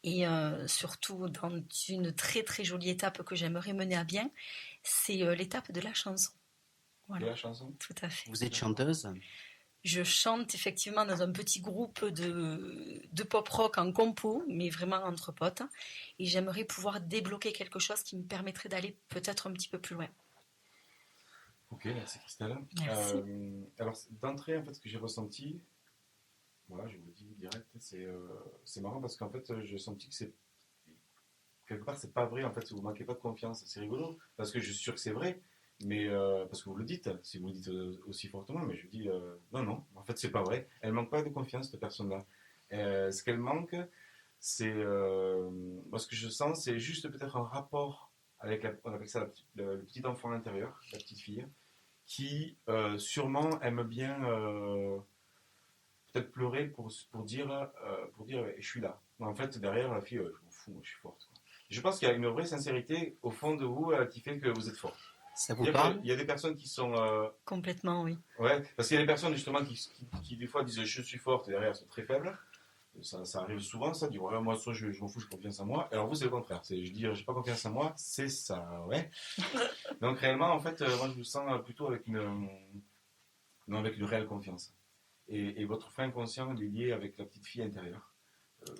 et surtout dans une très très jolie étape que j'aimerais mener à bien, c'est l'étape de la chanson. Voilà, De la chanson? tout à fait. Vous êtes chanteuse? Je chante effectivement dans un petit groupe de pop rock en compo, mais vraiment entre potes. Et j'aimerais pouvoir débloquer quelque chose qui me permettrait d'aller peut-être un petit peu plus loin. Ok, merci Christelle. Merci. Alors d'entrée, en fait, ce que j'ai ressenti, voilà, je vous le dis direct, c'est marrant parce qu'en fait, j'ai senti que quelque part, c'est pas vrai, en fait, si vous manquez pas de confiance, c'est rigolo, parce que je suis sûr que c'est vrai, mais parce que vous le dites, si vous le dites aussi fortement, mais je dis, non, en fait, c'est pas vrai, elle manque pas de confiance, cette personne-là. Ce qu'elle manque, c'est, moi, ce que je sens, c'est juste peut-être un rapport avec, on appelle ça le petit enfant intérieur, la petite fille, qui sûrement aime bien peut-être pleurer pour dire je suis là. Mais en fait, derrière, la fille, je m'en fous, moi, je suis forte. Quoi. Je pense qu'il y a une vraie sincérité au fond de vous qui fait que vous êtes forte. Ça vous parle? Il y a des personnes qui sont... Complètement, oui. Ouais, parce qu'il y a des personnes justement qui des fois disent je suis forte et derrière elles sont très faibles. Ça arrive souvent, ça, dit ouais, moi, je m'en fous, j'ai confiance en moi. Alors vous, c'est le contraire. Je dis j'ai pas confiance en moi, c'est ça, ouais. Donc réellement, en fait, moi, je me sens plutôt avec une réelle confiance. Et votre frein inconscient est lié avec la petite fille intérieure.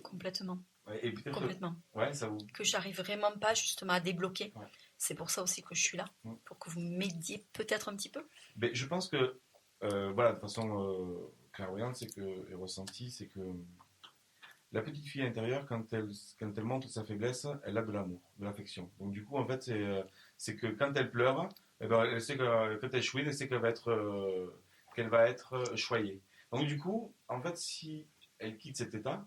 Complètement. Ouais, et peut-être, Complètement. ouais, ça vous... Que j'arrive vraiment pas justement à débloquer. Ouais. C'est pour ça aussi que je suis là. Pour que vous m'aidiez peut-être un petit peu. Mais je pense que, voilà, de façon clairvoyante, et ressentie, c'est que la petite fille intérieure, quand elle montre sa faiblesse, elle a de l'amour, de l'affection. Donc du coup, en fait, c'est que quand elle pleure, eh ben, elle sait que quand elle chouine, elle sait qu'elle va être choyée. Donc du coup, en fait, si elle quitte cet état,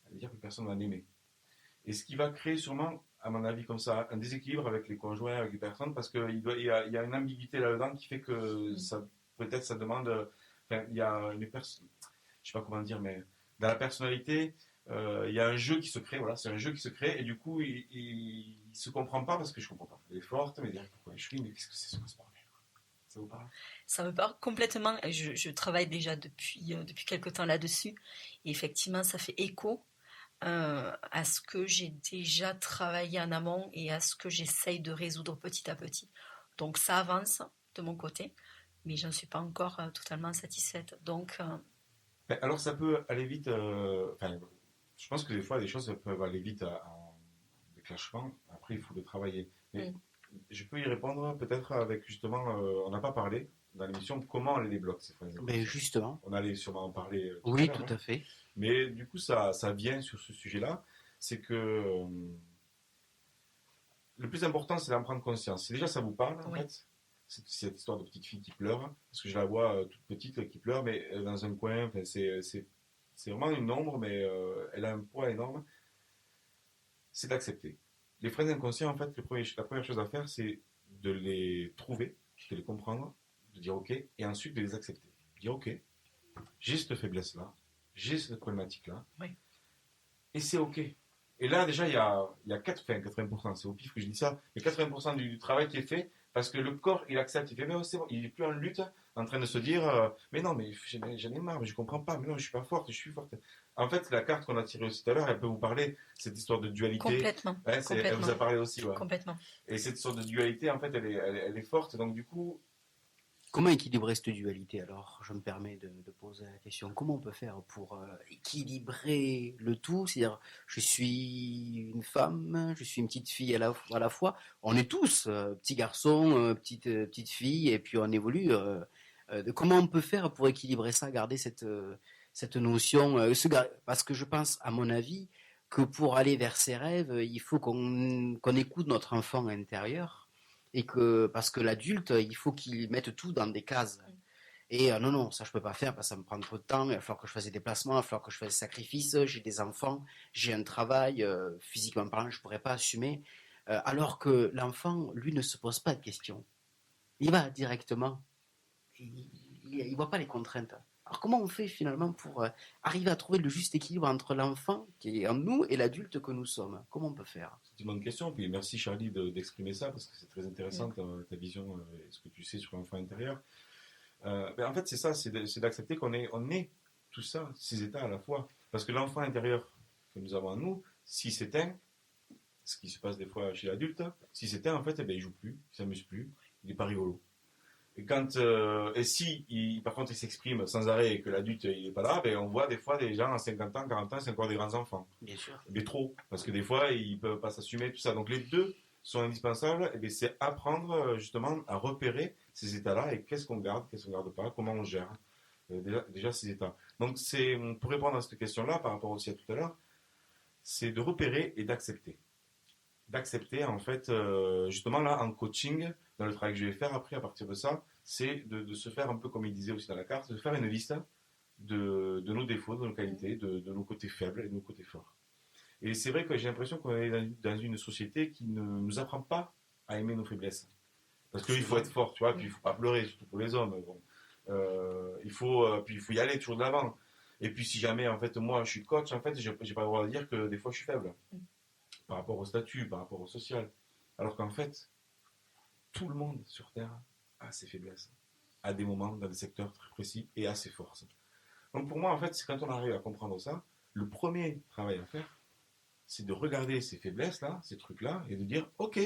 ça veut dire que personne ne va l'aimer. Et ce qui va créer sûrement, à mon avis, comme ça, un déséquilibre avec les conjoints, avec les personnes, parce qu'il y a une ambiguïté là-dedans qui fait que peut-être ça demande. Enfin, il y a une personne, je sais pas comment dire, mais dans la personnalité, il y a un jeu qui se crée, voilà, c'est un jeu qui se crée, et du coup, il se comprend pas parce que je comprends pas. Elle est forte, mais derrière, pourquoi elle chouine, mais qu'est-ce que c'est ce bordel? Ça vous parle? Ça me parle complètement. Je travaille déjà depuis quelque temps là-dessus. Et effectivement, ça fait écho à ce que j'ai déjà travaillé en amont et à ce que j'essaye de résoudre petit à petit. Donc ça avance de mon côté, mais j'en suis pas encore totalement satisfaite. Donc, Ben, alors ça peut aller vite. Enfin, je pense que des fois, des choses peuvent aller vite en déclenchement. Après, il faut le travailler. Mais mm, je peux y répondre peut-être avec justement, on n'a pas parlé dans l'émission comment on les débloque ces phrases Ben inconscientes. justement, On allait sûrement en parler tout à oui, l'heure, tout hein. à fait. Mais du coup, ça vient sur ce sujet-là. C'est que le plus important, c'est d'en prendre conscience. Si déjà ça vous parle, en oui, fait, cette histoire de petite fille qui pleure, parce que je la vois toute petite qui pleure, mais dans un coin, enfin, c'est vraiment une ombre, mais elle a un poids énorme, c'est d'accepter. Les freins inconscients, en fait, la première chose à faire, c'est de les trouver, de les comprendre, de dire OK, et ensuite de les accepter. De dire OK, j'ai cette faiblesse-là, j'ai cette problématique-là, oui, et c'est OK. Et là, déjà, il y a 80%, c'est au pif que je dis ça, mais 80% du travail qui est fait, parce que le corps, il accepte, il fait, mais oh, c'est bon, il n'est plus en lutte, en train de se dire, mais non, mais j'en ai marre, mais je comprends pas, mais non, je suis pas forte, je suis forte. En fait, la carte qu'on a tirée aussi tout à l'heure, elle peut vous parler, cette histoire de dualité, complètement, ouais, elle vous complètement, a parlé aussi, ouais. complètement. Et cette sorte de dualité, en fait, elle est forte, donc du coup, Comment équilibrer cette dualité alors? Je me permets de poser la question. Comment on peut faire pour équilibrer le tout? C'est-à-dire, je suis une femme, je suis une petite fille à la fois. On est tous petits garçons, petites filles, et puis on évolue. Comment on peut faire pour équilibrer ça, garder cette notion parce que je pense, à mon avis, que pour aller vers ses rêves, il faut qu'on écoute notre enfant intérieur et que parce que l'adulte, il faut qu'il mette tout dans des cases. Et non, non, ça je peux pas faire parce que ça me prend trop de temps. Il va falloir que je fasse des déplacements, il va falloir que je fasse des sacrifices. J'ai des enfants, j'ai un travail. Physiquement parlant, je pourrais pas assumer. Alors que l'enfant, lui, ne se pose pas de questions. Il va directement. Il voit pas les contraintes. Alors comment on fait finalement pour arriver à trouver le juste équilibre entre l'enfant qui est en nous et l'adulte que nous sommes? Comment on peut faire? c'est une bonne question, puis merci Charlie d'exprimer ça, parce que c'est très intéressant ta vision et ce que tu sais sur l'enfant intérieur. En fait, c'est ça, c'est d'accepter on est tout ça, ces états à la fois. Parce que l'enfant intérieur que nous avons en nous, s'il s'éteint, ce qui se passe des fois chez l'adulte, s'il s'éteint, en fait, eh ben, il joue plus, il s'amuse plus, il n'est pas rigolo. Et si, par contre, il s'exprime sans arrêt et que l'adulte, il n'est pas là, ben, on voit des fois des gens à 50 ans, 40 ans, c'est encore des grands enfants. Bien sûr. Mais trop, parce que des fois, ils ne peuvent pas s'assumer, tout ça. Donc les deux sont indispensables, et bien, c'est apprendre justement à repérer ces états-là et qu'est-ce qu'on garde pas, comment on gère déjà ces états. Donc pour répondre à cette question-là, par rapport aussi à tout à l'heure, c'est de repérer et d'accepter. D'accepter, en fait, justement là, en coaching, dans le travail que je vais faire après, à partir de ça, c'est de se faire un peu comme il disait aussi dans la carte, de faire une liste de nos défauts, de nos qualités, de nos côtés faibles et de nos côtés forts. Et c'est vrai que j'ai l'impression qu'on est dans une société qui ne nous apprend pas à aimer nos faiblesses. Parce qu'il faut être fort, tu vois, puis il ne faut pas pleurer, surtout pour les hommes. Bon. Puis il faut y aller toujours de l'avant. Et puis si jamais, en fait, moi, je suis coach, en fait, j'ai pas le droit de dire que des fois, je suis faible. Par rapport au statut, par rapport au social. Alors qu'en fait, tout le monde sur Terre a ses faiblesses, à des moments, dans des secteurs très précis, et a ses forces. Donc pour moi, en fait, c'est quand on arrive à comprendre ça, le premier travail à faire, c'est de regarder ces faiblesses-là, ces trucs-là, et de dire, ok,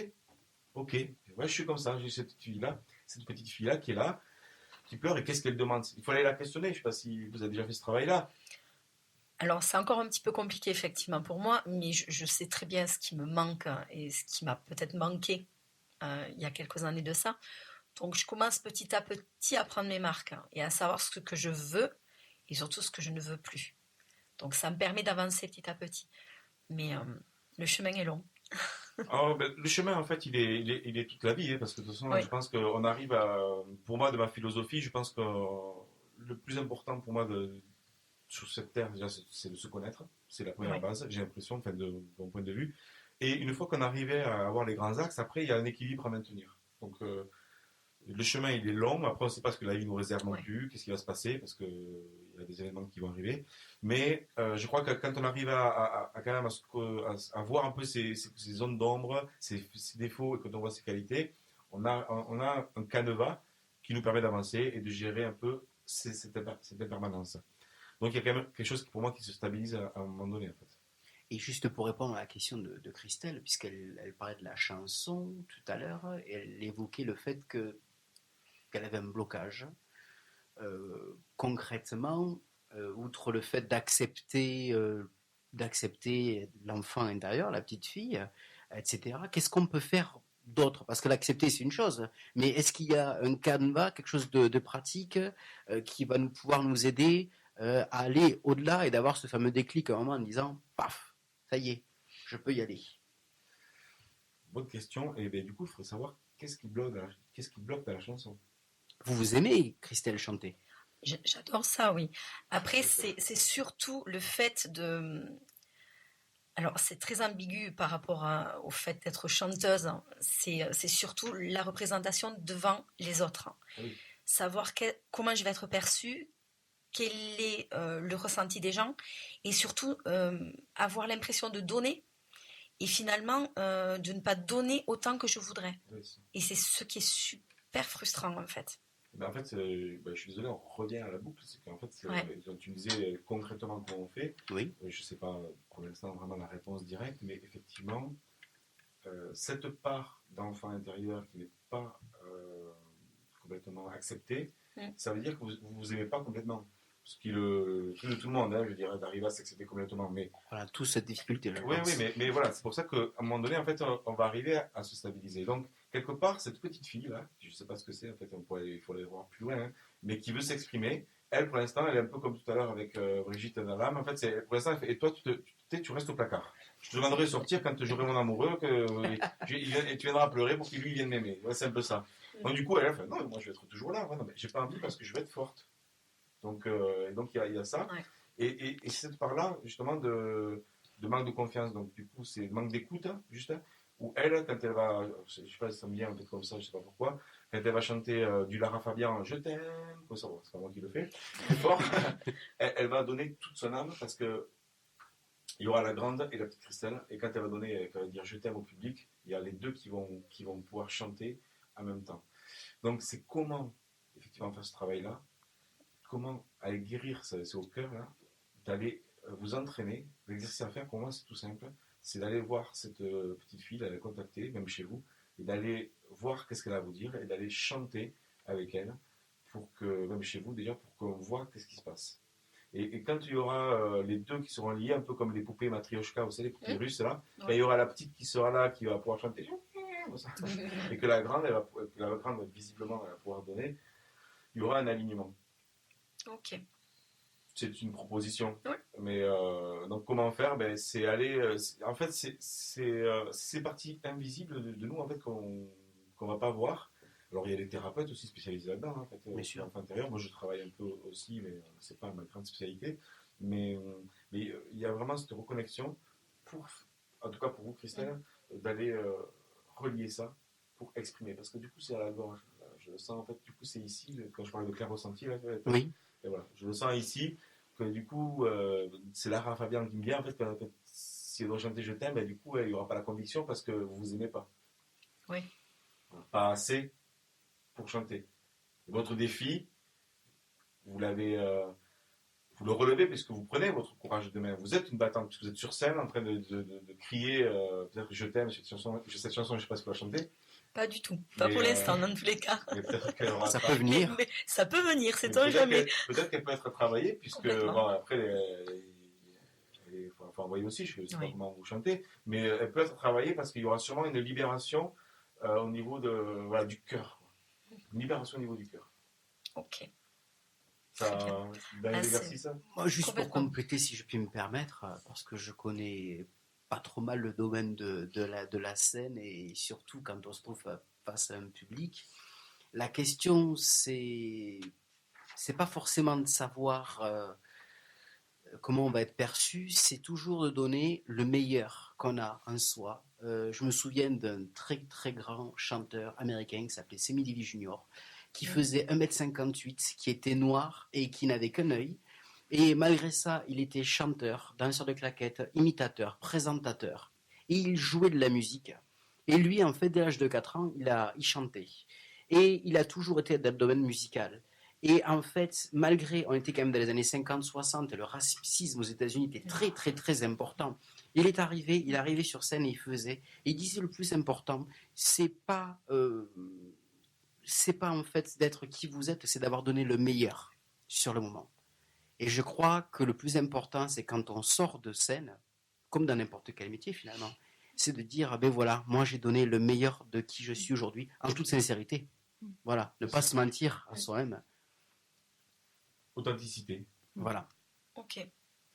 ouais, je suis comme ça, j'ai cette petite fille-là qui est là, qui pleure, et qu'est-ce qu'elle demande? Il faut aller la questionner, je ne sais pas si vous avez déjà fait ce travail-là. Alors, c'est encore un petit peu compliqué, effectivement, pour moi, mais je sais très bien ce qui me manque et ce qui m'a peut-être manqué il y a quelques années de ça. Donc, je commence petit à petit à prendre mes marques et à savoir ce que je veux et surtout ce que je ne veux plus. Donc ça me permet d'avancer petit à petit. Mais le chemin est long. Alors, le chemin, en fait, il est toute la vie, hein, parce que de toute façon, Oui, je pense qu'on arrive à, pour moi, de ma philosophie, je pense que le plus important pour moi sur cette terre, déjà, c'est de se connaître. C'est la première oui, base, j'ai l'impression, enfin, de mon point de vue. Et une fois qu'on arrivait à avoir les grands axes, après, il y a un équilibre à maintenir. Donc, le chemin, il est long. Après, on ne sait pas ce que la vie nous réserve non oui. plus, qu'est-ce qui va se passer, parce qu'il y a des événements qui vont arriver. Mais je crois que quand on arrive quand même à voir un peu ces zones d'ombre, ces défauts, et quand on voit ses qualités, on a un canevas qui nous permet d'avancer et de gérer un peu cette impermanence. Donc il y a quand même quelque chose pour moi qui se stabilise à un moment donné, en fait. Et juste pour répondre à la question de Christelle, puisqu'elle parlait de la chanson tout à l'heure, elle évoquait le fait qu'elle avait un blocage. Concrètement, outre le fait d'accepter l'enfant intérieur, la petite fille, etc., qu'est-ce qu'on peut faire d'autre? Parce que l'accepter, c'est une chose, mais est-ce qu'il y a un canevas, quelque chose de pratique qui va pouvoir nous aider à aller au-delà et d'avoir ce fameux déclic à un moment en disant, paf, ça y est, je peux y aller. Bonne question. Et ben, du coup, il faudrait savoir qu'est-ce qui bloque dans la chanson. Vous aimez Christelle chanter? J'adore ça, oui. Après, D'accord. c'est surtout le fait de... Alors, c'est très ambigu par rapport au fait d'être chanteuse, hein. C'est surtout la représentation devant les autres, hein. Ah oui. Savoir comment je vais être perçue, quel est le ressenti des gens, et surtout avoir l'impression de donner, et finalement de ne pas donner autant que je voudrais. Oui, Et c'est ce qui est super frustrant, en fait. ben, en fait, ben, je suis désolé, on revient à la boucle. C'est qu'en fait, Ouais, tu me disais concrètement comment on fait. Oui. Je ne sais pas pour l'instant vraiment la réponse directe, mais effectivement, cette part d'enfant intérieur qui n'est pas complètement acceptée, mm, ça veut dire que vous ne vous aimez pas complètement. Ce qui est le truc de tout le monde, hein, je dirais, d'arriver à s'accepter complètement. Mais Voilà, toute cette difficulté, je oui, oui, pense. mais voilà, c'est pour ça qu'à un moment donné, en fait, on va arriver à se stabiliser. Donc, quelque part, cette petite fille-là, je ne sais pas ce que c'est, en fait, il faut aller voir plus loin, hein, mais qui veut s'exprimer, elle, pour l'instant, elle est un peu comme tout à l'heure avec Brigitte Nalam. En fait, pour l'instant, elle fait, et toi, tu restes au placard. Je te demanderai de sortir quand j'aurai mon amoureux, et tu viendras pleurer pour qu'il lui vienne m'aimer. Ouais, c'est un peu ça. Donc, du coup, elle fait, non, moi, je vais être toujours là. Ouais, non, mais j'ai pas envie parce que je vais être forte. Donc il y a ça. ouais. Et cette part-là, justement, de manque de confiance, donc du coup, c'est manque d'écoute, hein, juste, hein, où elle, quand elle va, je sais pas, ça me vient un peu comme ça, je sais pas pourquoi, quand elle va chanter du Lara Fabian, je t'aime, comme ça, bon, c'est pas moi qui le fais, très fort, elle va donner toute son âme parce que il y aura la grande et la petite Christelle, et quand elle va donner, quand elle va dire je t'aime au public, il y a les deux qui vont pouvoir chanter en même temps. Donc c'est comment, effectivement, faire ce travail-là, comment aller guérir, c'est au cœur là, d'aller vous entraîner. L'exercice à faire pour moi c'est tout simple, c'est d'aller voir cette petite fille, d'aller la contacter, même chez vous, et d'aller voir qu'est-ce qu'elle a à vous dire, et d'aller chanter avec elle, pour que, même chez vous déjà, pour qu'on voit qu'est-ce qui se passe. Et quand il y aura les deux qui seront liés, un peu comme les poupées matrioshka, vous savez, les poupées russes là, ben, il Ouais. y aura la petite qui sera là, qui va pouvoir chanter, et que la grande, visiblement, elle va pouvoir donner, il y aura un alignement. Ok. C'est une proposition. Ouais. Mais donc comment faire, ben, c'est aller. En fait, c'est ces parties invisibles de nous en fait qu'on va pas voir. Alors il y a des thérapeutes aussi spécialisés là-dedans, hein, en fait, Bien sur sûr. l'enfant intérieur. Moi, je travaille un peu aussi, mais c'est pas ma grande spécialité. Mais il y a vraiment cette reconnexion pour, en tout cas pour vous, Christelle, d'aller relier ça pour exprimer, parce que du coup, c'est à la gorge. Là, je le sens en fait. Du coup, c'est ici quand je parle de clair ressenti là. Oui. Et voilà, je le sens ici, que du coup, c'est Lara Fabian qui me vient, en fait, si elle doit chanter Je t'aime, ben, du coup, il n'y aura pas la conviction parce que vous vous aimez pas. Oui. Pas assez pour chanter. Votre défi, vous l'avez, vous le relevez puisque vous prenez votre courage de main. Vous êtes une battante, puisque vous êtes sur scène en train de crier, peut-être Je t'aime, cette chanson, je ne sais pas si vous la chantez, Pas du tout. Pas mais, pour l'instant, dans tous les cas. mais peut-être qu'elle aura Ça pas. peut venir. Mais ça peut venir, Mais sait-on jamais. peut-être qu'elle peut être travaillée, puisque Complètement. bon, après, il faut envoyer aussi, je ne sais pas Oui. comment vous chantez, mais elle peut être travaillée parce qu'il y aura sûrement une libération au niveau voilà, du cœur. Une libération au niveau du cœur. Ok. Très bien. Dans les Ah, c'est- exercices. Moi, juste pour Complètement. compléter, si je puis me permettre, parce que je connais pas trop mal le domaine de la scène et surtout quand on se trouve face à un public, la question c'est pas forcément de savoir comment on va être perçu, c'est toujours de donner le meilleur qu'on a en soi. Je me souviens d'un très très grand chanteur américain qui s'appelait Sammy Davis Jr., qui faisait 1,58 m, qui était noir et qui n'avait qu'un œil. Et malgré ça, il était chanteur, danseur de claquettes, imitateur, présentateur. Et il jouait de la musique. Et lui, en fait, dès l'âge de 4 ans, il chantait. Et il a toujours été dans le domaine musical. Et en fait, malgré, on était quand même dans les années 50-60, et le racisme aux États-Unis était très, très, très important. Il est arrivé sur scène et il faisait. Et il disait le plus important, c'est pas en fait d'être qui vous êtes, c'est d'avoir donné le meilleur sur le moment. Et je crois que le plus important, c'est quand on sort de scène, comme dans n'importe quel métier finalement, c'est de dire, ah ben voilà, moi j'ai donné le meilleur de qui je suis aujourd'hui, en toute sincérité. Voilà, ne pas se mentir à soi-même. Authenticité. Voilà. Ok.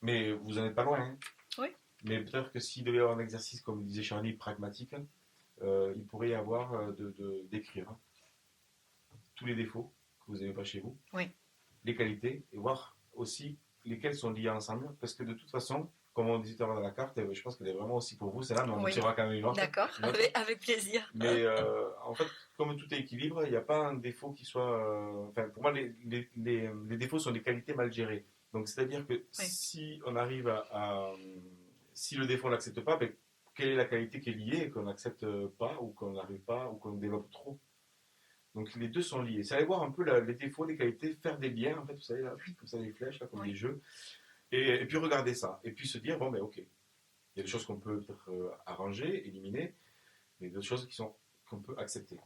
Mais vous n'en êtes pas loin. Hein. Oui. Mais peut-être que s'il devait y avoir un exercice, comme disait Charlie, pragmatique, il pourrait y avoir d'écrire tous les défauts que vous n'avez pas chez vous, Oui. les qualités, et voir aussi lesquelles sont liées ensemble. Parce que de toute façon, comme on disait tout à l'heure dans la carte, je pense qu'elle est vraiment aussi pour vous, c'est là, mais on Oui. tirera quand même une autre. D'accord, avec plaisir. Mais en fait, comme tout est équilibre, il n'y a pas un défaut qui soit. Enfin, pour moi, les défauts sont des qualités mal gérées. Donc, c'est-à-dire que si on arrive si le défaut on l'accepte pas, ben, quelle est la qualité qui est liée et qu'on n'accepte pas ou qu'on n'arrive pas ou qu'on développe trop. Donc, les deux sont liés. C'est aller voir un peu les défauts, les qualités, faire des liens, en fait, vous savez, là, comme ça, des flèches, là, comme des jeux. Et puis, regarder ça. Et puis, se dire, bon, ben, ok. Il y a des choses qu'on peut peut-être arranger, éliminer, mais d'autres choses qu'on peut accepter.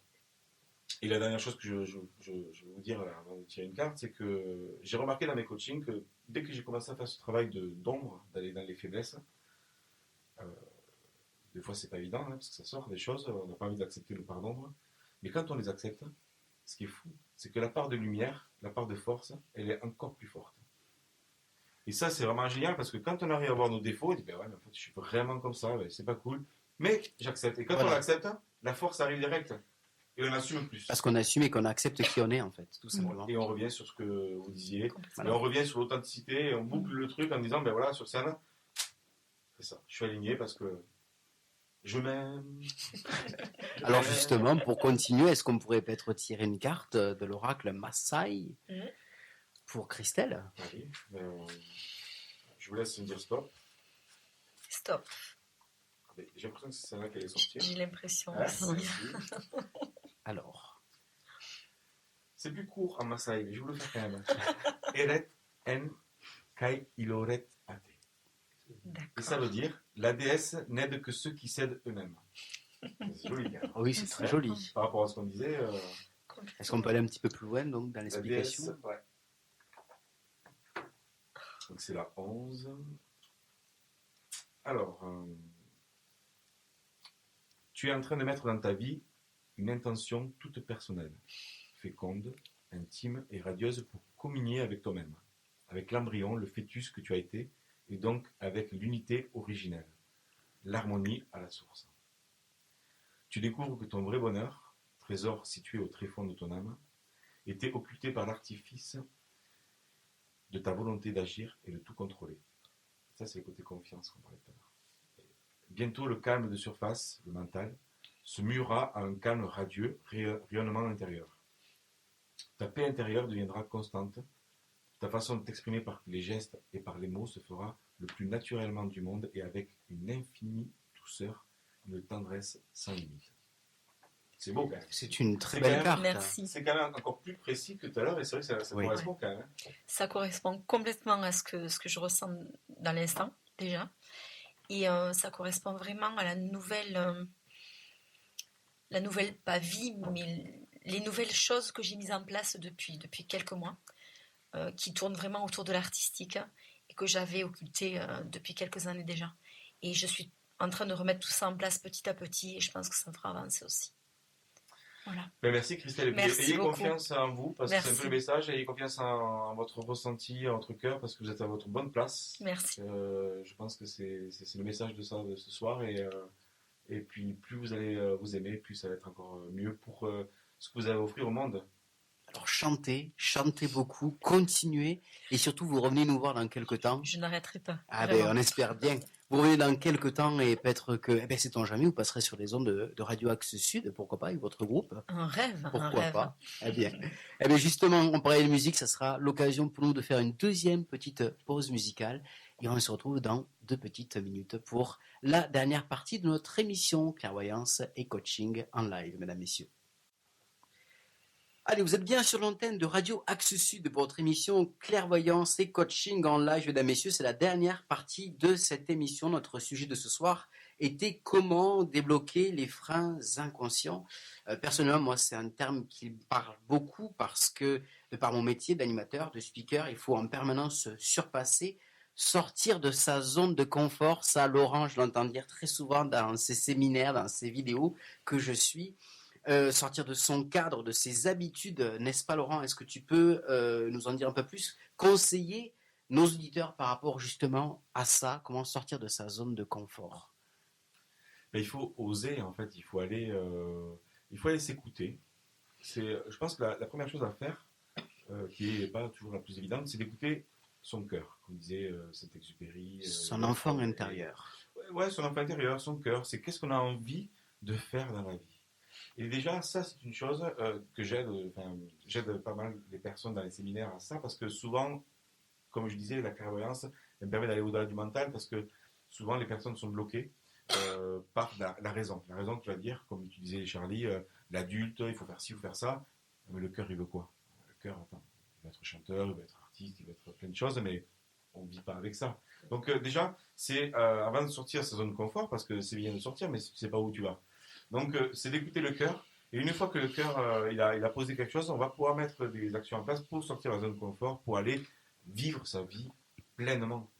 Et la dernière chose que je vais vous dire avant de tirer une carte, c'est que j'ai remarqué dans mes coachings que dès que j'ai commencé à faire ce travail d'ombre, d'aller dans les faiblesses, des fois c'est pas évident, hein, parce que ça sort des choses, on n'a pas envie d'accepter nos parts d'ombre, mais quand on les accepte, ce qui est fou, c'est que la part de lumière, la part de force, elle est encore plus forte. Et ça, c'est vraiment génial, parce que quand on arrive à voir nos défauts, on dit, ben ouais, mais en fait, je suis vraiment comme ça, ben, c'est pas cool, mais j'accepte. Et quand on l'accepte, la force arrive direct. Et on assume plus. Parce qu'on assume et qu'on accepte qui on est, en fait, tout simplement. Et on revient sur ce que vous disiez. Voilà. Et on revient sur l'authenticité et on boucle le truc en disant, ben voilà, sur scène, c'est ça. Je suis aligné parce que je m'aime. Alors justement, pour continuer, est-ce qu'on pourrait peut-être tirer une carte de l'oracle Maasai pour Christelle? Oui, je vous laisse me dire stop. Stop. J'ai l'impression que c'est celle-là qui allait sortir. J'ai l'impression Ah, aussi. Alors. C'est plus court en Maasai, mais je vais vous le faire quand même. Eret en kai iloret ate. Et ça veut dire la déesse n'aide que ceux qui cèdent eux-mêmes. C'est joli. Hein. Oui, c'est très joli. Par rapport à ce qu'on disait. Est-ce qu'on peut aller un petit peu plus loin donc, dans l'explication? La déesse, ouais. Donc c'est la 11. Alors, tu es en train de mettre dans ta vie une intention toute personnelle, féconde, intime et radieuse pour communier avec toi-même, avec l'embryon, le fœtus que tu as été, et donc avec l'unité originelle, l'harmonie à la source. Tu découvres que ton vrai bonheur, trésor situé au tréfonds de ton âme, était occulté par l'artifice de ta volonté d'agir et de tout contrôler. Ça, c'est le côté confiance qu'on parlait tout à l'heure. Bientôt, le calme de surface, le mental, se murera à un calme radieux, rayonnement intérieur. Ta paix intérieure deviendra constante. Ta façon de t'exprimer par les gestes et par les mots se fera le plus naturellement du monde et avec une infinie douceur, une tendresse sans limite. C'est beau quand même. C'est une très belle carte. Merci. C'est quand même encore plus précis que tout à l'heure et c'est vrai que ça correspond quand même. Ça correspond complètement à ce que je ressens dans l'instant déjà. Et ça correspond vraiment à la nouvelle pas vie, mais les nouvelles choses que j'ai mises en place depuis quelques mois, qui tournent vraiment autour de l'artistique et que j'avais occulté depuis quelques années déjà. Et je suis en train de remettre tout ça en place petit à petit et je pense que ça me fera avancer aussi. Voilà. Ben, merci Christelle. Et puis, Merci ayez beaucoup. confiance en vous, parce que c'est un Merci. peu le message. Ayez confiance en votre ressenti, en votre cœur, parce que vous êtes à votre bonne place. Merci. Je pense que c'est le message de ça de ce soir. Et puis, plus vous allez vous aimer, plus ça va être encore mieux pour ce que vous avez à offrir au monde. Alors chantez beaucoup, continuez et surtout vous revenez nous voir dans quelques temps. Je n'arrêterai pas. Ah Vraiment. ben on espère bien. Vous revenez dans quelques temps et peut-être que, sait-on jamais, vous passerez sur les ondes de Radio Axe Sud, pourquoi pas, avec votre groupe. Un rêve. Pourquoi un rêve. pas. Eh bien justement, on parlait de musique, ça sera l'occasion pour nous de faire une deuxième petite pause musicale et on se retrouve dans 2 petites minutes pour la dernière partie de notre émission Clairvoyance et Coaching en live, mesdames, messieurs. Allez, vous êtes bien sur l'antenne de Radio Axe Sud pour votre émission Clairvoyance et Coaching en live, mesdames, messieurs. C'est la dernière partie de cette émission. Notre sujet de ce soir était comment débloquer les freins inconscients. Personnellement, moi, c'est un terme qui me parle beaucoup parce que, de par mon métier d'animateur, de speaker, il faut en permanence se surpasser, sortir de sa zone de confort. Ça, Laurent, je l'entends dire très souvent dans ses séminaires, dans ses vidéos que je suis. Sortir de son cadre, de ses habitudes, n'est-ce pas Laurent? Est-ce que tu peux nous en dire un peu plus, conseiller nos auditeurs par rapport justement à ça, comment sortir de sa zone de confort? Mais il faut oser, en fait, il faut aller s'écouter. Je pense que la première chose à faire, qui n'est pas toujours la plus évidente, c'est d'écouter son cœur, comme disait Saint-Exupéry. Son enfant intérieur. Ouais, son enfant intérieur, son cœur, c'est qu'est-ce qu'on a envie de faire dans la vie. Et déjà, ça, c'est une chose que j'aide pas mal les personnes dans les séminaires à ça, parce que souvent, comme je disais, la clairvoyance, elle me permet d'aller au-delà du mental, parce que souvent, les personnes sont bloquées par la raison. La raison qui va dire, comme tu disais, Charlie, l'adulte, il faut faire ci, il faut faire ça, mais le cœur, il veut quoi? Le cœur, attends, il va être chanteur, il va être artiste, il va être plein de choses, mais on ne vit pas avec ça. Donc déjà, c'est avant de sortir de sa zone de confort, parce que c'est bien de sortir, mais tu ne sais pas où tu vas. Donc, c'est d'écouter le cœur. Et une fois que le cœur il a posé quelque chose, on va pouvoir mettre des actions en place pour sortir de la zone de confort, pour aller vivre sa vie pleinement.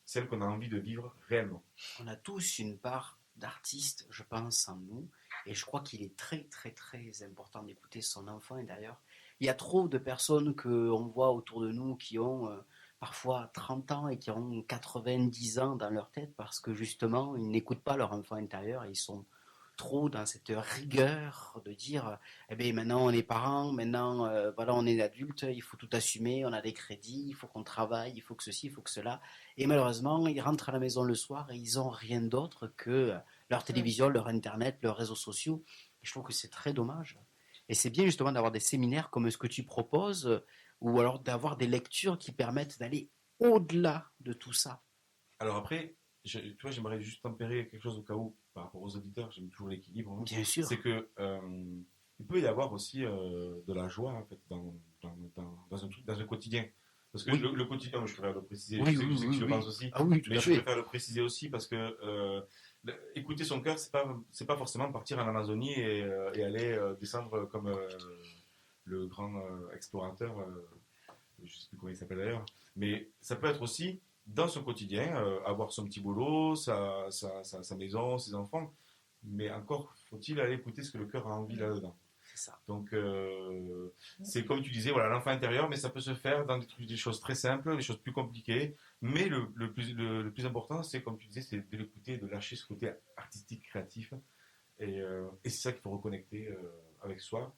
Celle qu'on a envie de vivre réellement. On a tous une part d'artiste, je pense, en nous. Et je crois qu'il est très, très, très important d'écouter son enfant intérieur. Il y a trop de personnes qu'on voit autour de nous qui ont parfois 30 ans et qui ont 90 ans dans leur tête parce que justement, ils n'écoutent pas leur enfant intérieur et ils sont trop dans cette rigueur de dire eh bien maintenant on est parents, maintenant voilà on est adulte, il faut tout assumer, on a des crédits, il faut qu'on travaille, il faut que ceci, il faut que cela. Et malheureusement, ils rentrent à la maison le soir et ils n'ont rien d'autre que leur télévision, leur internet, leurs réseaux sociaux. Et je trouve que c'est très dommage. Et c'est bien justement d'avoir des séminaires comme ce que tu proposes ou alors d'avoir des lectures qui permettent d'aller au-delà de tout ça. Alors après, tu vois, j'aimerais juste tempérer quelque chose au cas où, par rapport aux auditeurs, j'aime toujours l'équilibre. Hein. Bien sûr. C'est que il peut y avoir aussi de la joie en fait dans un quotidien. Parce que Oui. le quotidien, je préfère le préciser, Oui, je sais, oui, je sais que oui, tu le oui. penses aussi, Ah oui, tout mais à je fait. préfère le préciser aussi parce que écouter son cœur, c'est pas forcément partir en Amazonie et aller descendre comme le grand explorateur, je ne sais plus comment il s'appelle d'ailleurs, mais ça peut être aussi dans son quotidien, avoir son petit boulot, sa maison, ses enfants, mais encore faut-il aller écouter ce que le cœur a envie là-dedans. C'est ça. Donc, c'est comme tu disais, voilà, l'enfant intérieur, mais ça peut se faire dans des choses très simples, des choses plus compliquées. Mais le plus important, c'est, comme tu disais, c'est de l'écouter, de lâcher ce côté artistique, créatif. Et c'est ça qu'il faut reconnecter avec soi.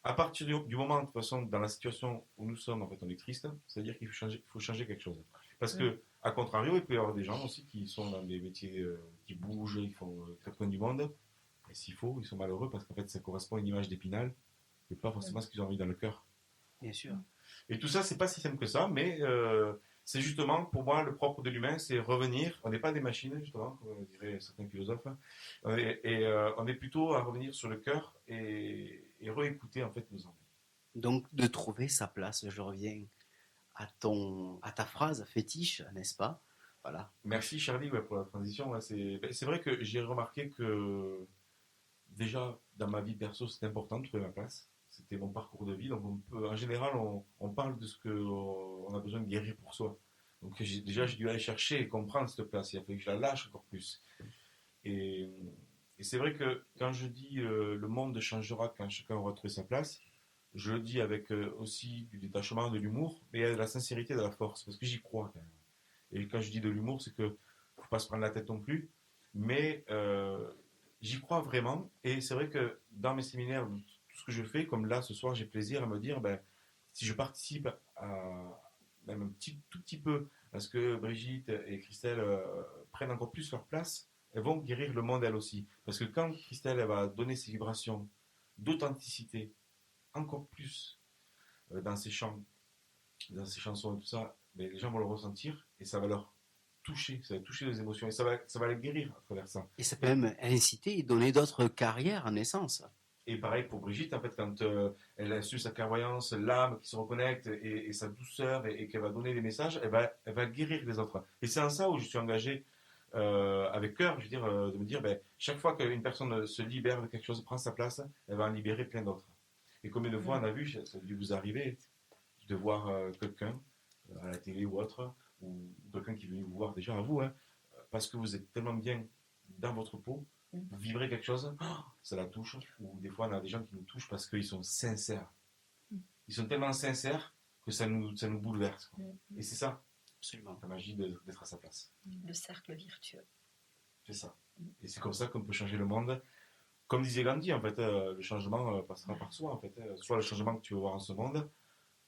À partir du moment, de toute façon, dans la situation où nous sommes, en fait, on est triste, c'est-à-dire qu'il faut changer quelque chose. Parce que, à contrario, il peut y avoir des gens aussi qui sont dans des métiers qui bougent, qui font quatre coins du monde. Et s'il faut, ils sont malheureux parce qu'en fait, ça correspond à une image d'Épinal et pas forcément ce qu'ils ont envie dans le cœur. Bien sûr. Et tout ça, c'est pas si simple que ça, mais c'est justement, pour moi, le propre de l'humain, c'est revenir. On n'est pas des machines, justement, comme diraient certains philosophes. On est plutôt à revenir sur le cœur et réécouter, en fait, nos envies. Donc, de trouver sa place, je reviens à ta phrase fétiche, n'est-ce pas? Voilà. Merci, Charlie, pour la transition. C'est vrai que j'ai remarqué que déjà, dans ma vie perso, c'était important de trouver ma place. C'était mon parcours de vie. Donc, en général, on parle de ce qu'on a besoin de guérir pour soi. Donc, j'ai dû aller chercher et comprendre cette place. Il a fallu que je la lâche encore plus. Et c'est vrai que quand je dis le monde changera quand chacun aura trouvé sa place, je le dis avec aussi du détachement, de l'humour, mais de la sincérité, de la force, parce que j'y crois quand même. Et quand je dis de l'humour, c'est que faut pas se prendre la tête non plus, mais j'y crois vraiment. Et c'est vrai que dans mes séminaires, tout ce que je fais, comme là ce soir, j'ai plaisir à me dire, ben, si je participe à même tout petit peu à ce que Brigitte et Christelle prennent encore plus leur place, elles vont guérir le monde elles aussi. Parce que quand Christelle elle va donner ses vibrations d'authenticité encore plus dans ses chants, dans ses chansons et tout ça, ben, les gens vont le ressentir et ça va leur toucher, ça va toucher les émotions et ça va les guérir à travers ça. Et ça peut même inciter et donner d'autres carrières en essence. Et pareil pour Brigitte, en fait, quand elle a su sa clairvoyance, l'âme qui se reconnecte et sa douceur et qu'elle va donner des messages, elle va guérir les autres. Et c'est en ça où je suis engagé avec cœur, je veux dire, de me dire, ben, chaque fois qu'une personne se libère de quelque chose, prend sa place, elle va en libérer plein d'autres. Et combien de fois on a vu, ça a dû vous arriver, de voir quelqu'un à la télé ou autre, ou quelqu'un qui est venu vous voir déjà à vous, hein, parce que vous êtes tellement bien dans votre peau, vous vibrez quelque chose, ça la touche, ou des fois on a des gens qui nous touchent parce qu'ils sont sincères. Ils sont tellement sincères que ça nous bouleverse. Et c'est ça, absolument, la magie d'être à sa place. Le cercle virtueux. C'est ça. Et c'est comme ça qu'on peut changer le monde. Comme disait Gandhi, en fait, le changement passera par soi, en fait. Soit le changement que tu veux voir en ce monde,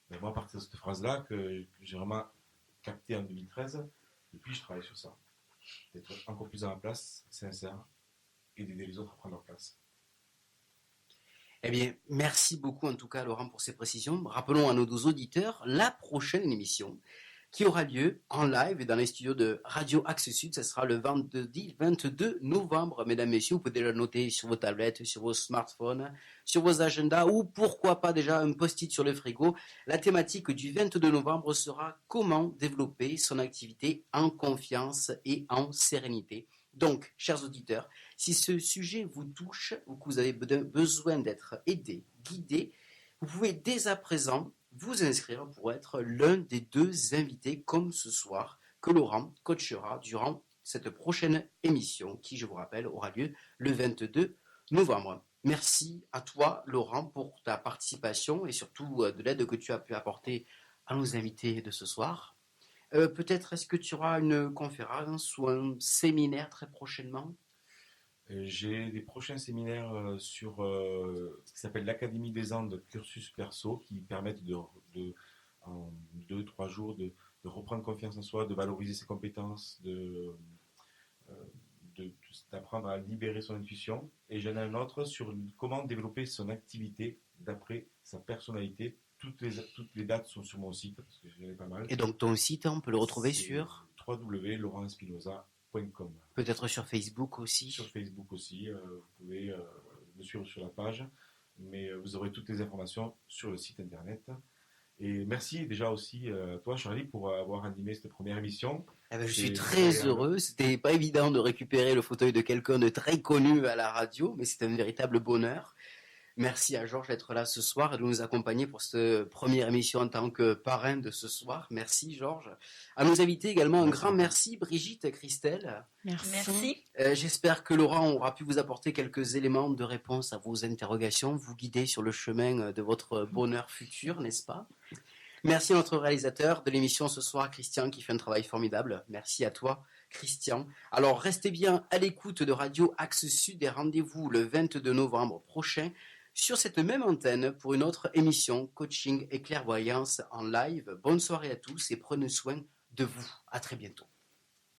mais moi, à partir de cette phrase-là, que j'ai vraiment capté en 2013, depuis, je travaille sur ça. D'être encore plus à ma place, sincère, et d'aider les autres à prendre leur place. Eh bien, merci beaucoup en tout cas Laurent pour ces précisions. Rappelons à nos deux auditeurs la prochaine émission qui aura lieu en live dans les studios de Radio Axe Sud. Ce sera le vendredi 22 novembre. Mesdames, messieurs, vous pouvez déjà le noter sur vos tablettes, sur vos smartphones, sur vos agendas ou pourquoi pas déjà un post-it sur le frigo. La thématique du 22 novembre sera comment développer son activité en confiance et en sérénité. Donc, chers auditeurs, si ce sujet vous touche ou que vous avez besoin d'être aidé, guidé, vous pouvez dès à présent vous inscrire pour être l'un des deux invités comme ce soir que Laurent coachera durant cette prochaine émission qui, je vous rappelle, aura lieu le 22 novembre. Merci à toi, Laurent, pour ta participation et surtout de l'aide que tu as pu apporter à nos invités de ce soir. Peut-être est-ce que tu auras une conférence ou un séminaire très prochainement? J'ai des prochains séminaires sur ce qui s'appelle l'Académie des Andes Cursus Perso qui permettent en 2-3 jours de reprendre confiance en soi, de valoriser ses compétences, d'apprendre à libérer son intuition. Et j'en ai un autre sur comment développer son activité d'après sa personnalité. Toutes les dates sont sur mon site parce que j'en ai pas mal. Et donc ton site, on peut le retrouver sur www.laurentespinoza.com. Peut-être sur Facebook aussi. Sur Facebook aussi, vous pouvez me suivre sur la page, mais vous aurez toutes les informations sur le site internet. Et merci déjà aussi à toi Charlie pour avoir animé cette première émission. Eh ben, je suis très heureux. C'était pas évident de récupérer le fauteuil de quelqu'un de très connu à la radio, mais c'est un véritable bonheur. Merci à Georges d'être là ce soir et de nous accompagner pour cette première émission en tant que parrain de ce soir. Merci Georges. À nos invités également un grand merci Brigitte et Christelle. Merci. J'espère que Laurent aura pu vous apporter quelques éléments de réponse à vos interrogations, vous guider sur le chemin de votre bonheur futur, n'est-ce pas? Merci à notre réalisateur de l'émission ce soir, Christian, qui fait un travail formidable. Merci à toi, Christian. Alors, restez bien à l'écoute de Radio Axe Sud et rendez-vous le 22 novembre prochain sur cette même antenne pour une autre émission Coaching et Clairvoyance en live. Bonne soirée à tous et prenez soin de vous. À très bientôt.